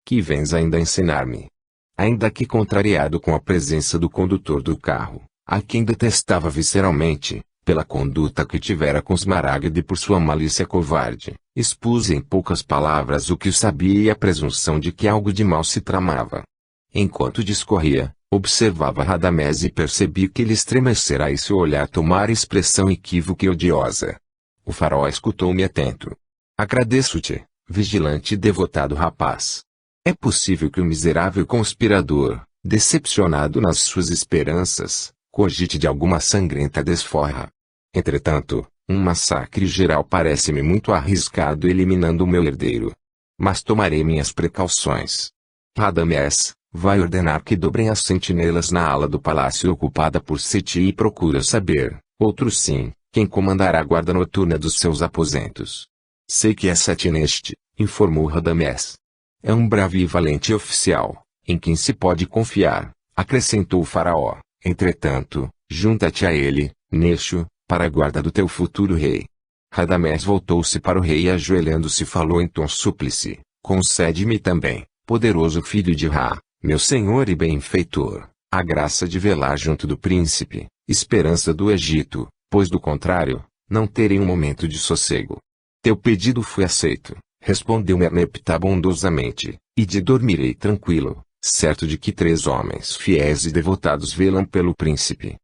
Que vens ainda ensinar-me? Ainda que contrariado com a presença do condutor do carro, a quem detestava visceralmente, pela conduta que tivera com Smaragd e por sua malícia covarde, expus em poucas palavras o que sabia e a presunção de que algo de mal se tramava. Enquanto discorria, observava Radamés e percebi que ele estremecera e seu olhar tomara expressão equívoca e odiosa. O faraó escutou-me atento. Agradeço-te, vigilante e devotado rapaz. É possível que o miserável conspirador, decepcionado nas suas esperanças, cogite de alguma sangrenta desforra. Entretanto, um massacre geral parece-me muito arriscado eliminando o meu herdeiro. Mas tomarei minhas precauções. Radamés, vai ordenar que dobrem as sentinelas na ala do palácio ocupada por Seti e procura saber, outro sim, quem comandará a guarda noturna dos seus aposentos. Sei que é Seti neste, informou Radamés. É um bravo e valente oficial, em quem se pode confiar, acrescentou o faraó. Entretanto, junta-te a ele, Nexo, para a guarda do teu futuro rei. Radamés voltou-se para o rei e ajoelhando-se falou em tom súplice: concede-me também, poderoso filho de Ra, meu senhor e benfeitor, a graça de velar junto do príncipe, esperança do Egito, pois do contrário, não terei um momento de sossego. Teu pedido foi aceito, respondeu Merneptah bondosamente, e de dormirei tranquilo, certo de que 3 homens fiéis e devotados velam pelo príncipe.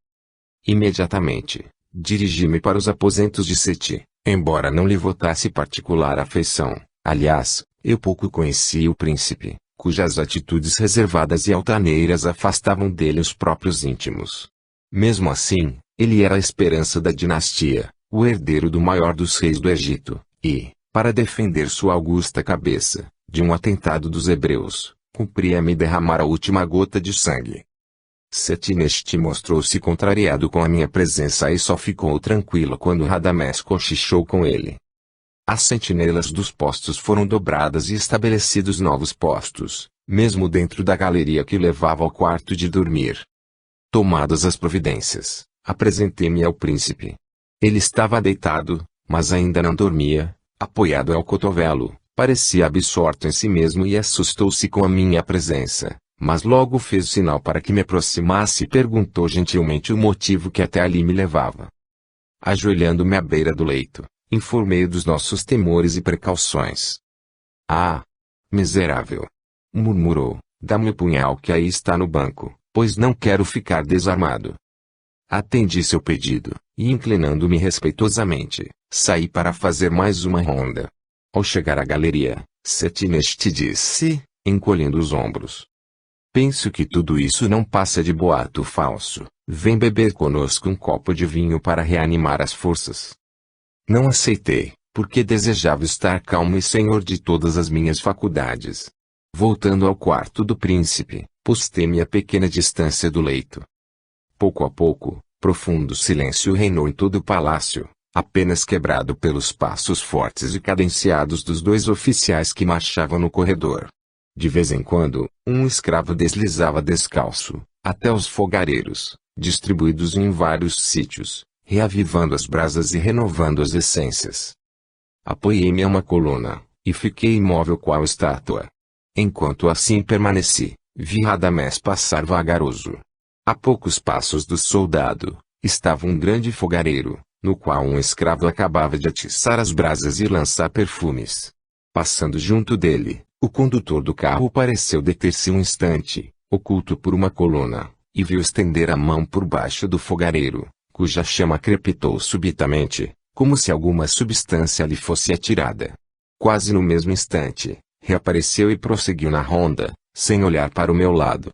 Imediatamente, dirigi-me para os aposentos de Seti, embora não lhe votasse particular afeição. Aliás, eu pouco conhecia o príncipe, cujas atitudes reservadas e altaneiras afastavam dele os próprios íntimos. Mesmo assim, ele era a esperança da dinastia, o herdeiro do maior dos reis do Egito, e, para defender sua augusta cabeça, de um atentado dos hebreus, cumpria-me derramar a última gota de sangue. Setinesti mostrou-se contrariado com a minha presença e só ficou tranquilo quando Radamés cochichou com ele. As sentinelas dos postos foram dobradas e estabelecidos novos postos, mesmo dentro da galeria que levava ao quarto de dormir. Tomadas as providências, apresentei-me ao príncipe. Ele estava deitado, mas ainda não dormia, apoiado ao cotovelo, parecia absorto em si mesmo e assustou-se com a minha presença, mas logo fez sinal para que me aproximasse e perguntou gentilmente o motivo que até ali me levava. Ajoelhando-me à beira do leito, informei dos nossos temores e precauções. Ah! Miserável! Murmurou, dá-me o punhal que aí está no banco, pois não quero ficar desarmado. Atendi seu pedido, e inclinando-me respeitosamente, saí para fazer mais uma ronda. Ao chegar à galeria, Setinesti disse, encolhendo os ombros: penso que tudo isso não passa de boato falso. Vem beber conosco um copo de vinho para reanimar as forças. Não aceitei, porque desejava estar calmo e senhor de todas as minhas faculdades. Voltando ao quarto do príncipe, postei-me a pequena distância do leito. Pouco a pouco, profundo silêncio reinou em todo o palácio, apenas quebrado pelos passos fortes e cadenciados dos dois oficiais que marchavam no corredor. De vez em quando, um escravo deslizava descalço, até os fogareiros, distribuídos em vários sítios, reavivando as brasas e renovando as essências. Apoiei-me a uma coluna, e fiquei imóvel qual estátua. Enquanto assim permaneci, vi Radamés passar vagaroso. A poucos passos do soldado, estava um grande fogareiro, no qual um escravo acabava de atiçar as brasas e lançar perfumes. Passando junto dele, o condutor do carro pareceu deter-se um instante, oculto por uma coluna, e viu estender a mão por baixo do fogareiro, cuja chama crepitou subitamente, como se alguma substância lhe fosse atirada. Quase no mesmo instante, reapareceu e prosseguiu na ronda, sem olhar para o meu lado.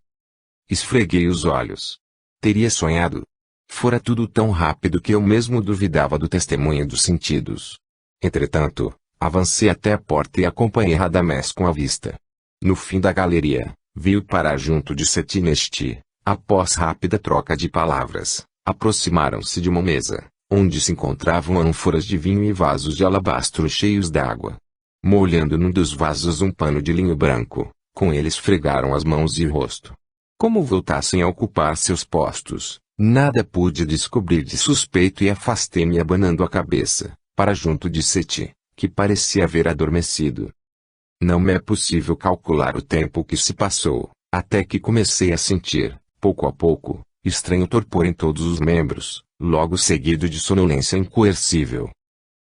Esfreguei os olhos. Teria sonhado? Fora tudo tão rápido que eu mesmo duvidava do testemunho dos sentidos. Entretanto, avancei até a porta e acompanhei Radamés com a vista. No fim da galeria, vi-o parar junto de Setinesti. Após rápida troca de palavras, aproximaram-se de uma mesa, onde se encontravam ânforas de vinho e vasos de alabastro cheios d'água. Molhando num dos vasos um pano de linho branco, com ele esfregaram as mãos e o rosto. Como voltassem a ocupar seus postos, nada pude descobrir de suspeito e afastei-me abanando a cabeça, para junto de Seti, que parecia haver adormecido. Não me é possível calcular o tempo que se passou, até que comecei a sentir, pouco a pouco, estranho torpor em todos os membros, logo seguido de sonolência incoercível.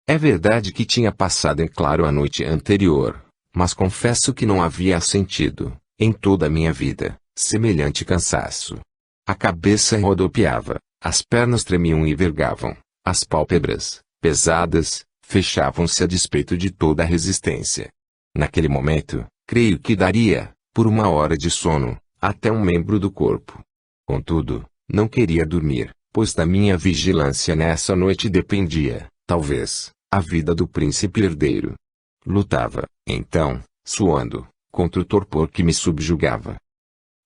É verdade que tinha passado em claro a noite anterior, mas confesso que não havia sentido, em toda a minha vida, semelhante cansaço. A cabeça rodopiava, as pernas tremiam e vergavam, as pálpebras, pesadas, fechavam-se a despeito de toda a resistência. Naquele momento, creio que daria, por uma hora de sono, até um membro do corpo. Contudo, não queria dormir, pois da minha vigilância nessa noite dependia, talvez, a vida do príncipe herdeiro. Lutava, então, suando, contra o torpor que me subjugava.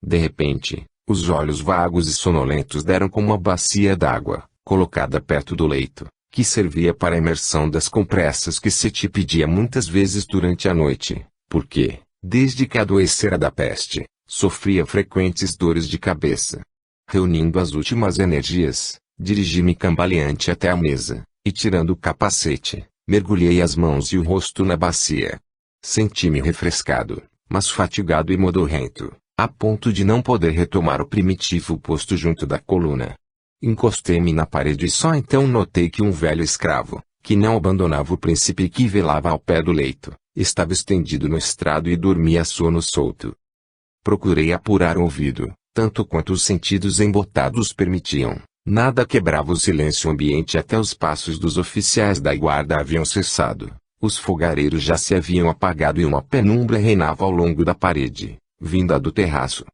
De repente, os olhos vagos e sonolentos deram com uma bacia d'água, colocada perto do leito, que servia para a imersão das compressas que Seti pedia muitas vezes durante a noite, porque, desde que adoecera da peste, sofria frequentes dores de cabeça. Reunindo as últimas energias, dirigi-me cambaleante até a mesa, e tirando o capacete, mergulhei as mãos e o rosto na bacia. Senti-me refrescado, mas fatigado e modorrento, a ponto de não poder retomar o primitivo posto junto da coluna. Encostei-me na parede e só então notei que um velho escravo, que não abandonava o príncipe e que velava ao pé do leito, estava estendido no estrado e dormia a sono solto. Procurei apurar o ouvido, tanto quanto os sentidos embotados permitiam. Nada quebrava o silêncio ambiente até os passos dos oficiais da guarda haviam cessado. Os fogareiros já se haviam apagado e uma penumbra reinava ao longo da parede, vinda do terraço.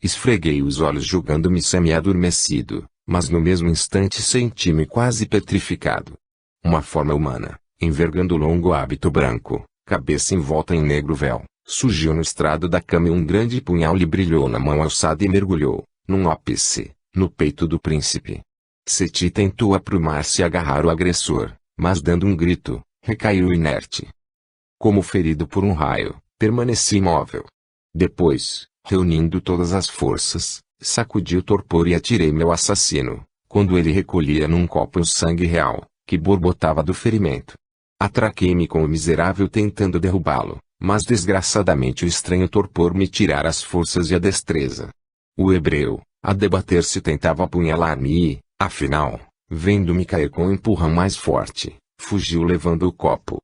Esfreguei os olhos julgando-me semi-adormecido, mas no mesmo instante senti-me quase petrificado. Uma forma humana, envergando longo hábito branco, cabeça envolta em negro véu, surgiu no estrado da cama e um grande punhal lhe brilhou na mão alçada e mergulhou, num ópice, no peito do príncipe. Seti tentou aprumar-se e agarrar o agressor, mas dando um grito, recaiu inerte. Como ferido por um raio, permaneci imóvel. Depois, reunindo todas as forças, sacudi o torpor e atirei-me ao assassino, quando ele recolhia num copo o sangue real, que borbotava do ferimento. Atraquei-me com o miserável tentando derrubá-lo, mas desgraçadamente o estranho torpor me tirara as forças e a destreza. O hebreu, a debater-se tentava apunhalar-me e, afinal, vendo-me cair com um empurrão mais forte, fugiu levando o copo.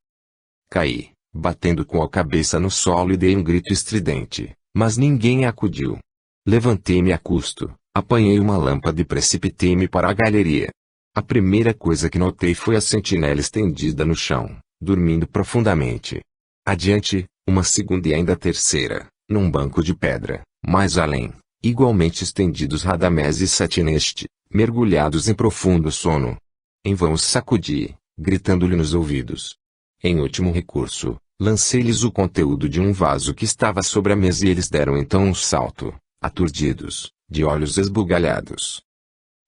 Caí, batendo com a cabeça no solo e dei um grito estridente, mas ninguém acudiu. Levantei-me a custo, apanhei uma lâmpada e precipitei-me para a galeria. A primeira coisa que notei foi a sentinela estendida no chão, dormindo profundamente. Adiante, uma segunda e ainda terceira, num banco de pedra, mais além, igualmente estendidos Radamés e Satineste, mergulhados em profundo sono. Em vão os sacudi, gritando-lhe nos ouvidos. Em último recurso, lancei-lhes o conteúdo de um vaso que estava sobre a mesa e eles deram então um salto, aturdidos, de olhos esbugalhados.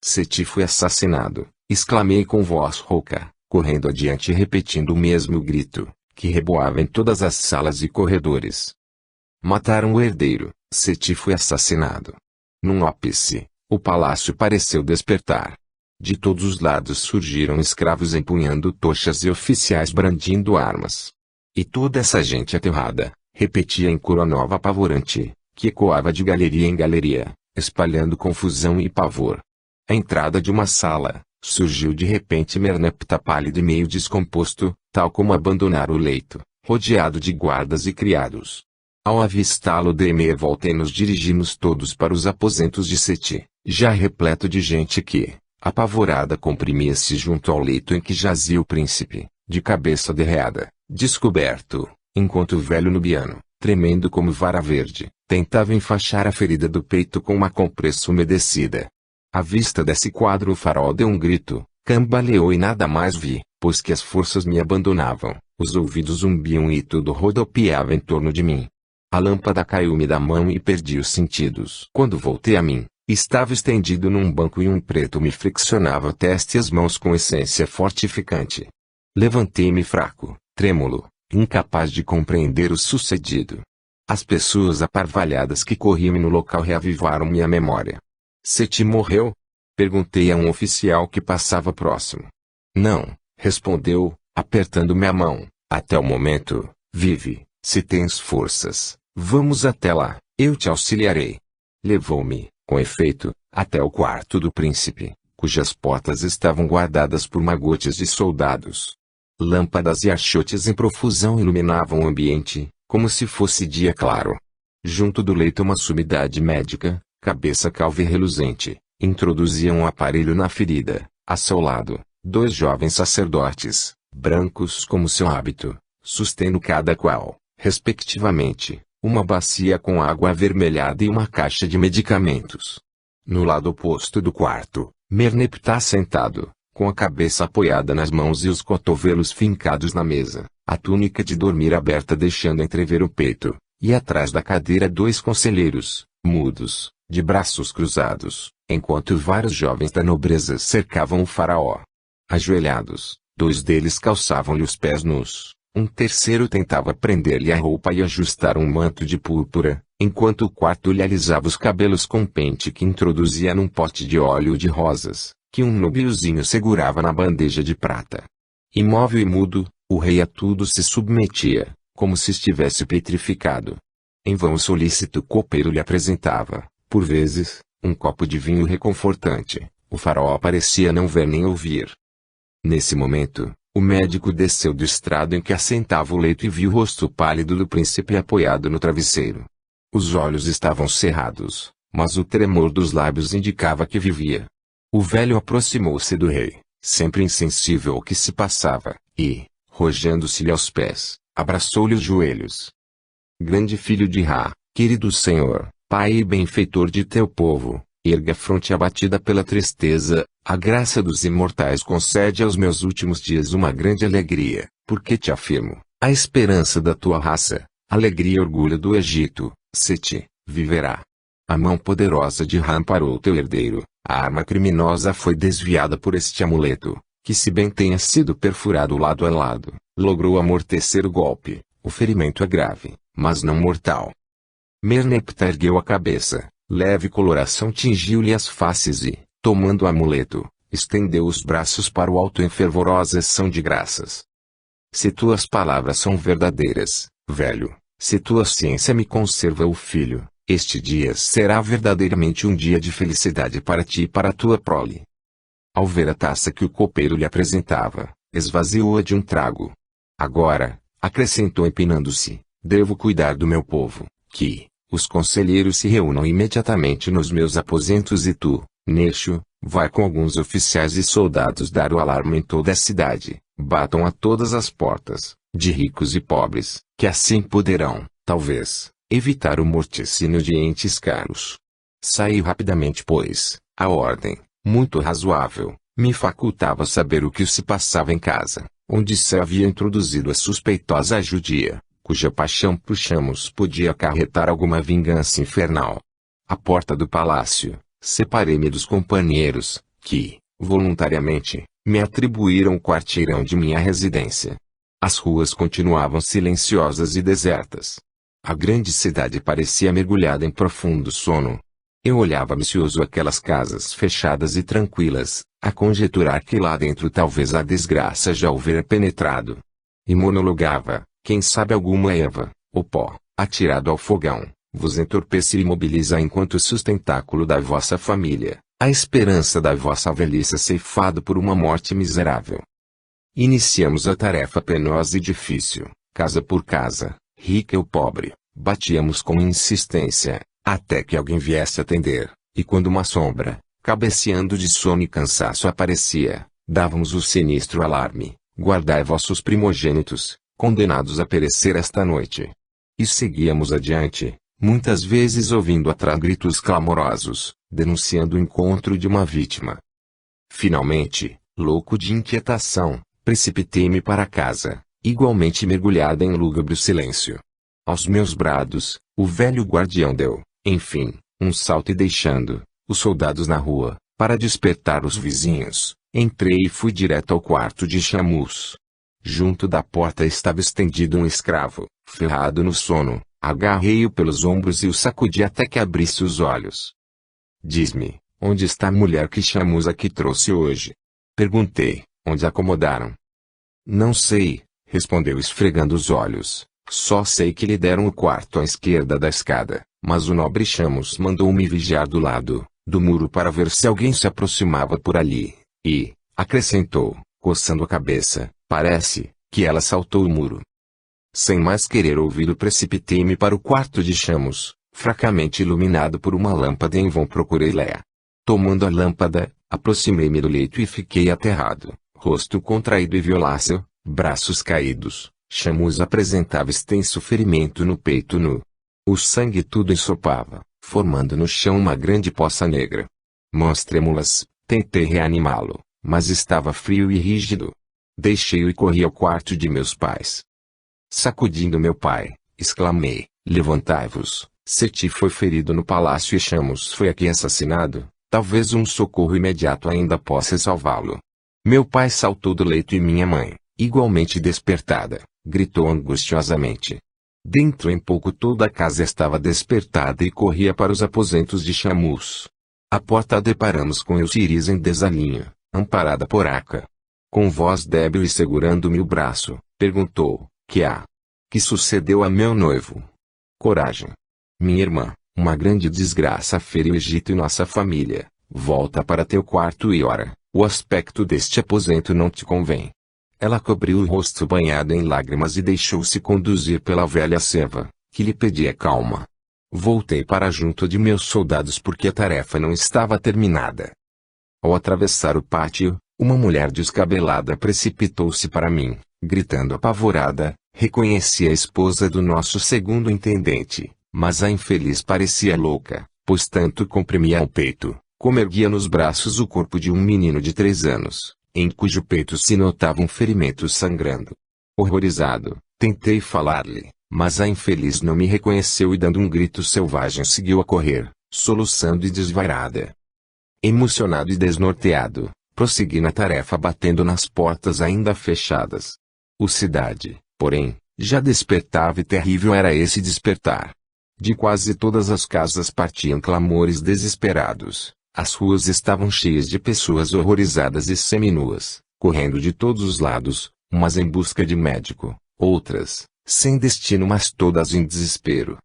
Seti foi assassinado, exclamei com voz rouca, correndo adiante e repetindo o mesmo grito, que reboava em todas as salas e corredores. Mataram o herdeiro, Seti foi assassinado. Num ópice, o palácio pareceu despertar. De todos os lados surgiram escravos empunhando tochas e oficiais brandindo armas. E toda essa gente aterrada, repetia em coro a nova apavorante, que ecoava de galeria em galeria, espalhando confusão e pavor. À entrada de uma sala, surgiu de repente Merneptah pálido e meio descomposto, tal como abandonara o leito, rodeado de guardas e criados. Ao avistá-lo de volta e nos dirigimos todos para os aposentos de Seti, já repleto de gente que, apavorada, comprimia-se junto ao leito em que jazia o príncipe, de cabeça derreada, descoberto, enquanto o velho nubiano, tremendo como vara verde, tentava enfaixar a ferida do peito com uma compressa umedecida. À vista desse quadro o farol deu um grito, cambaleou e nada mais vi, pois que as forças me abandonavam, os ouvidos zumbiam e tudo rodopiava em torno de mim. A lâmpada caiu-me da mão e perdi os sentidos. Quando voltei a mim, estava estendido num banco e um preto me friccionava a testa e as mãos com essência fortificante. Levantei-me fraco, trêmulo, incapaz de compreender o sucedido. As pessoas aparvalhadas que corriam no local reavivaram minha memória. Seti morreu? Perguntei a um oficial que passava próximo. Não, respondeu, apertando-me a mão. Até o momento, vive, se tens forças, vamos até lá, eu te auxiliarei. Levou-me, com efeito, até o quarto do príncipe, cujas portas estavam guardadas por magotes de soldados. Lâmpadas e achotes em profusão iluminavam o ambiente, como se fosse dia claro. Junto do leito uma sumidade médica, cabeça calva e reluzente, introduzia um aparelho na ferida. A seu lado, dois jovens sacerdotes, brancos como seu hábito, sustendo cada qual, respectivamente, uma bacia com água avermelhada e uma caixa de medicamentos. No lado oposto do quarto, Merneptah sentado, com a cabeça apoiada nas mãos e os cotovelos fincados na mesa, a túnica de dormir aberta deixando entrever o peito, e atrás da cadeira dois conselheiros, mudos, de braços cruzados, enquanto vários jovens da nobreza cercavam o faraó. Ajoelhados, dois deles calçavam-lhe os pés nus, um terceiro tentava prender-lhe a roupa e ajustar um manto de púrpura, enquanto o quarto lhe alisava os cabelos com um pente que introduzia num pote de óleo de rosas, que um nobiozinho segurava na bandeja de prata. Imóvel e mudo, o rei a tudo se submetia, como se estivesse petrificado. Em vão o solícito copeiro lhe apresentava, por vezes, um copo de vinho reconfortante. O faraó parecia não ver nem ouvir. Nesse momento, o médico desceu do estrado em que assentava o leito e viu o rosto pálido do príncipe apoiado no travesseiro. Os olhos estavam cerrados, mas o tremor dos lábios indicava que vivia. O velho aproximou-se do rei, sempre insensível ao que se passava, e, rojando-se-lhe aos pés, abraçou-lhe os joelhos. Grande filho de Ra, querido senhor, pai e benfeitor de teu povo, erga a fronte abatida pela tristeza, a graça dos imortais concede aos meus últimos dias uma grande alegria, porque te afirmo, a esperança da tua raça, alegria e orgulho do Egito, Seti, viverá. A mão poderosa de Ram parou teu herdeiro. A arma criminosa foi desviada por este amuleto, que se bem tenha sido perfurado lado a lado, logrou amortecer o golpe. O ferimento é grave, mas não mortal. Merneptah ergueu a cabeça. Leve coloração tingiu-lhe as faces e, tomando o amuleto, estendeu os braços para o alto em fervorosa ação de graças. Se tuas palavras são verdadeiras, velho, se tua ciência me conserva o filho, este dia será verdadeiramente um dia de felicidade para ti e para tua prole. Ao ver a taça que o copeiro lhe apresentava, esvaziou-a de um trago. Agora, acrescentou empinando-se, devo cuidar do meu povo, que os conselheiros se reúnam imediatamente nos meus aposentos e tu, Neixo, vai com alguns oficiais e soldados dar o alarme em toda a cidade, batam a todas as portas, de ricos e pobres, que assim poderão, talvez, evitar o morticínio de entes caros. Saí rapidamente pois, a ordem, muito razoável, me facultava saber o que se passava em casa, onde se havia introduzido a suspeitosa judia, cuja paixão por Chamos podia acarretar alguma vingança infernal. À porta do palácio, separei-me dos companheiros, que, voluntariamente, me atribuíram o quarteirão de minha residência. As ruas continuavam silenciosas e desertas. A grande cidade parecia mergulhada em profundo sono. Eu olhava ambicioso aquelas casas fechadas e tranquilas, a conjecturar que lá dentro talvez a desgraça já houvera penetrado. E monologava, quem sabe alguma erva, ou pó, atirado ao fogão, vos entorpece e imobiliza enquanto o sustentáculo da vossa família, a esperança da vossa velhice ceifado por uma morte miserável. Iniciamos a tarefa penosa e difícil, casa por casa, rica ou pobre, batíamos com insistência, até que alguém viesse atender, e quando uma sombra, cabeceando de sono e cansaço aparecia, dávamos o sinistro alarme, guardai vossos primogênitos, condenados a perecer esta noite. E seguíamos adiante, muitas vezes ouvindo atrás gritos clamorosos, denunciando o encontro de uma vítima. Finalmente, louco de inquietação, precipitei-me para casa, igualmente mergulhada em lúgubre silêncio. Aos meus brados, o velho guardião deu, enfim, um salto e deixando os soldados na rua, para despertar os vizinhos, entrei e fui direto ao quarto de Chamos. Junto da porta estava estendido um escravo, ferrado no sono. Agarrei-o pelos ombros e o sacudi até que abrisse os olhos. Diz-me, onde está a mulher que Chamos aqui trouxe hoje? Perguntei, onde a acomodaram? Não sei, respondeu esfregando os olhos. Só sei que lhe deram o quarto à esquerda da escada, mas o nobre Chamos mandou-me vigiar do lado do muro para ver se alguém se aproximava por ali, e, acrescentou, coçando a cabeça, parece que ela saltou o muro. Sem mais querer ouvi-lo precipitei-me para o quarto de Chamos, fracamente iluminado por uma lâmpada e em vão procurei Léa. Tomando a lâmpada, aproximei-me do leito e fiquei aterrado, rosto contraído e violáceo, braços caídos. Chamos apresentava extenso ferimento no peito nu. O sangue tudo ensopava, formando no chão uma grande poça negra. Mãos trêmulas, tentei reanimá-lo, mas estava frio e rígido. Deixei-o e corri ao quarto de meus pais. Sacudindo meu pai, exclamei, levantai-vos, Seti foi ferido no palácio e Chamos foi aqui assassinado, talvez um socorro imediato ainda possa salvá-lo. Meu pai saltou do leito e minha mãe, igualmente despertada, gritou angustiosamente. Dentro em pouco toda a casa estava despertada e corria para os aposentos de Chamos. À porta deparamos com Euciriz em desalinho, amparada por Aca. Com voz débil e segurando-me o braço, perguntou, que há? Que sucedeu a meu noivo? Coragem. Minha irmã, uma grande desgraça feriu o Egito e nossa família. Volta para teu quarto e ora, o aspecto deste aposento não te convém. Ela cobriu o rosto banhado em lágrimas e deixou-se conduzir pela velha serva, que lhe pedia calma. Voltei para junto de meus soldados porque a tarefa não estava terminada. Ao atravessar o pátio, uma mulher descabelada precipitou-se para mim, gritando apavorada, reconheci a esposa do nosso segundo intendente, mas a infeliz parecia louca, pois tanto comprimia ao peito, como erguia nos braços o corpo de um menino de 3 anos, em cujo peito se notava um ferimento sangrando. Horrorizado, tentei falar-lhe, mas a infeliz não me reconheceu e dando um grito selvagem seguiu a correr, soluçando e desvairada. Emocionado e desnorteado, prossegui na tarefa batendo nas portas ainda fechadas. A cidade, porém, já despertava e terrível era esse despertar. De quase todas as casas partiam clamores desesperados. As ruas estavam cheias de pessoas horrorizadas e seminuas, correndo de todos os lados, umas em busca de médico, outras, sem destino mas todas em desespero.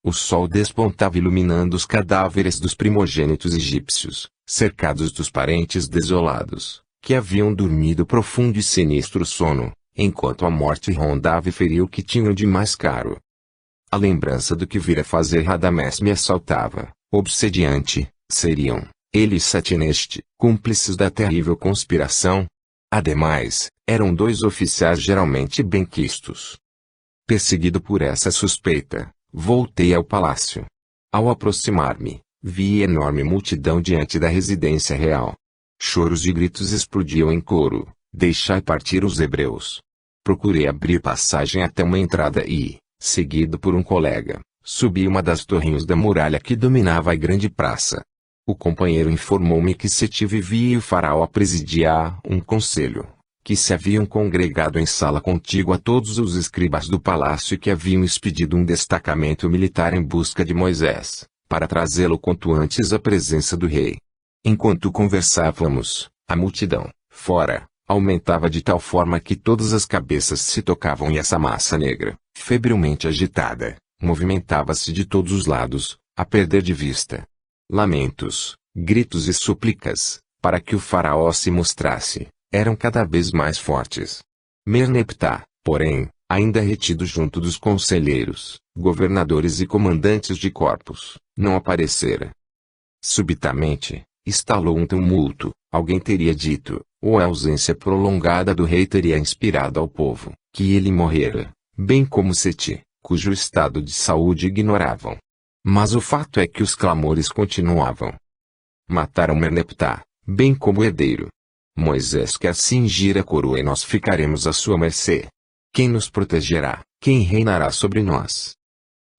O sol despontava iluminando os cadáveres dos primogênitos egípcios, cercados dos parentes desolados, que haviam dormido profundo e sinistro sono, enquanto a morte rondava e feria o que tinham de mais caro. A lembrança do que vira fazer Radamés me assaltava, obsediante. Seriam, ele e Satineste, cúmplices da terrível conspiração? Ademais, eram dois oficiais geralmente benquistos. Perseguido por essa suspeita, voltei ao palácio. Ao aproximar-me, vi enorme multidão diante da residência real. Choros e gritos explodiam em coro: deixai partir os hebreus. Procurei abrir passagem até uma entrada e, seguido por um colega, subi uma das torrinhas da muralha que dominava a grande praça. O companheiro informou-me que Seti vivia e o faraó presidia um conselho, que se haviam congregado em sala contígua todos os escribas do palácio e que haviam expedido um destacamento militar em busca de Moisés, para trazê-lo quanto antes à presença do rei. Enquanto conversávamos, a multidão, fora, aumentava de tal forma que todas as cabeças se tocavam e essa massa negra, febrilmente agitada, movimentava-se de todos os lados, a perder de vista. Lamentos, gritos e súplicas, para que o faraó se mostrasse, eram cada vez mais fortes. Merneptah, porém, ainda retido junto dos conselheiros, governadores e comandantes de corpos, não aparecera. Subitamente, estalou um tumulto, alguém teria dito, ou a ausência prolongada do rei teria inspirado ao povo, que ele morrera, bem como Seti, cujo estado de saúde ignoravam. Mas o fato é que os clamores continuavam. Mataram Merneptah, bem como o herdeiro. Moisés quer cingir a coroa e nós ficaremos à sua mercê. Quem nos protegerá? Quem reinará sobre nós?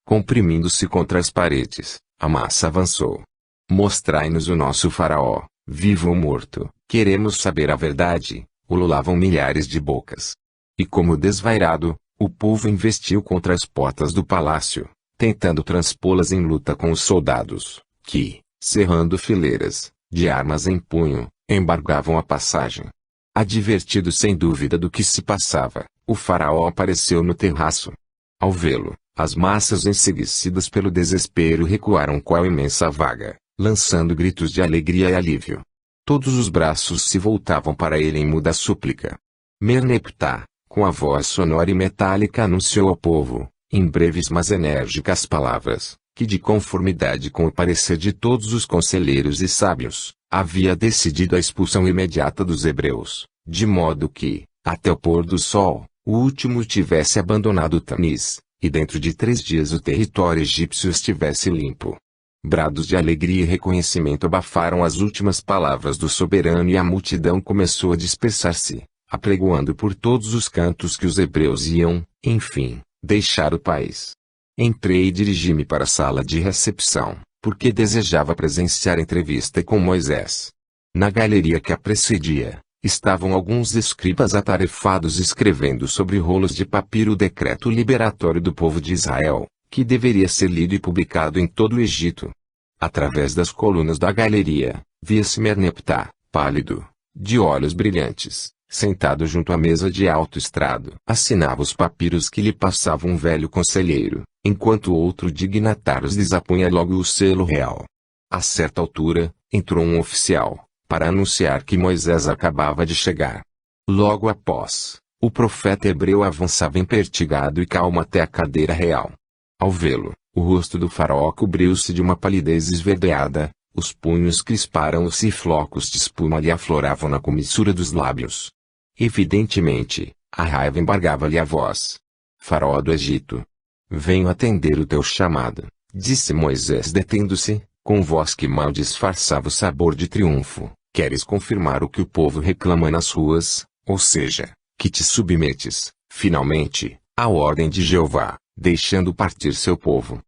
Comprimindo-se contra as paredes, a massa avançou. Mostrai-nos o nosso faraó, vivo ou morto. Queremos saber a verdade, ululavam milhares de bocas. E como desvairado, o povo investiu contra as portas do palácio, tentando transpô-las em luta com os soldados, que, cerrando fileiras, de armas em punho, embargavam a passagem. Advertido sem dúvida do que se passava, o faraó apareceu no terraço. Ao vê-lo, as massas enseguecidas pelo desespero recuaram qual imensa vaga, lançando gritos de alegria e alívio. Todos os braços se voltavam para ele em muda súplica. Merneptah, com a voz sonora e metálica anunciou ao povo, em breves mas enérgicas palavras, que de conformidade com o parecer de todos os conselheiros e sábios, havia decidido a expulsão imediata dos hebreus, de modo que, até o pôr do sol, o último tivesse abandonado Tanis, e dentro de 3 dias o território egípcio estivesse limpo. Brados de alegria e reconhecimento abafaram as últimas palavras do soberano e a multidão começou a dispersar-se, apregoando por todos os cantos que os hebreus iam, enfim, deixar o país. Entrei e dirigi-me para a sala de recepção, porque desejava presenciar a entrevista com Moisés. Na galeria que a precedia, estavam alguns escribas atarefados escrevendo sobre rolos de papiro o decreto liberatório do povo de Israel, que deveria ser lido e publicado em todo o Egito. Através das colunas da galeria, via-se Merneptah, pálido, de olhos brilhantes, sentado junto à mesa de alto estrado. Assinava os papiros que lhe passava um velho conselheiro, enquanto outro dignatário desapunha logo o selo real. A certa altura, entrou um oficial, para anunciar que Moisés acabava de chegar. Logo após, o profeta hebreu avançava impertigado e calmo até a cadeira real. Ao vê-lo, o rosto do faraó cobriu-se de uma palidez esverdeada, os punhos crisparam-se e flocos de espuma lhe afloravam na comissura dos lábios. Evidentemente, a raiva embargava-lhe a voz. Faraó do Egito. Venho atender o teu chamado, disse Moisés detendo-se, com voz que mal disfarçava o sabor de triunfo. Queres confirmar o que o povo reclama nas ruas, ou seja, que te submetes, finalmente, à ordem de Jeová, deixando partir seu povo.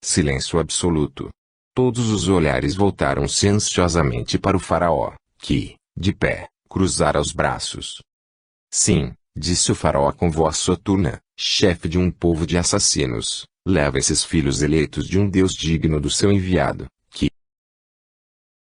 Silêncio absoluto. Todos os olhares voltaram-se ansiosamente para o faraó, que, de pé, cruzara os braços. Sim, disse o faraó com voz soturna, chefe de um povo de assassinos, leva esses filhos eleitos de um Deus digno do seu enviado,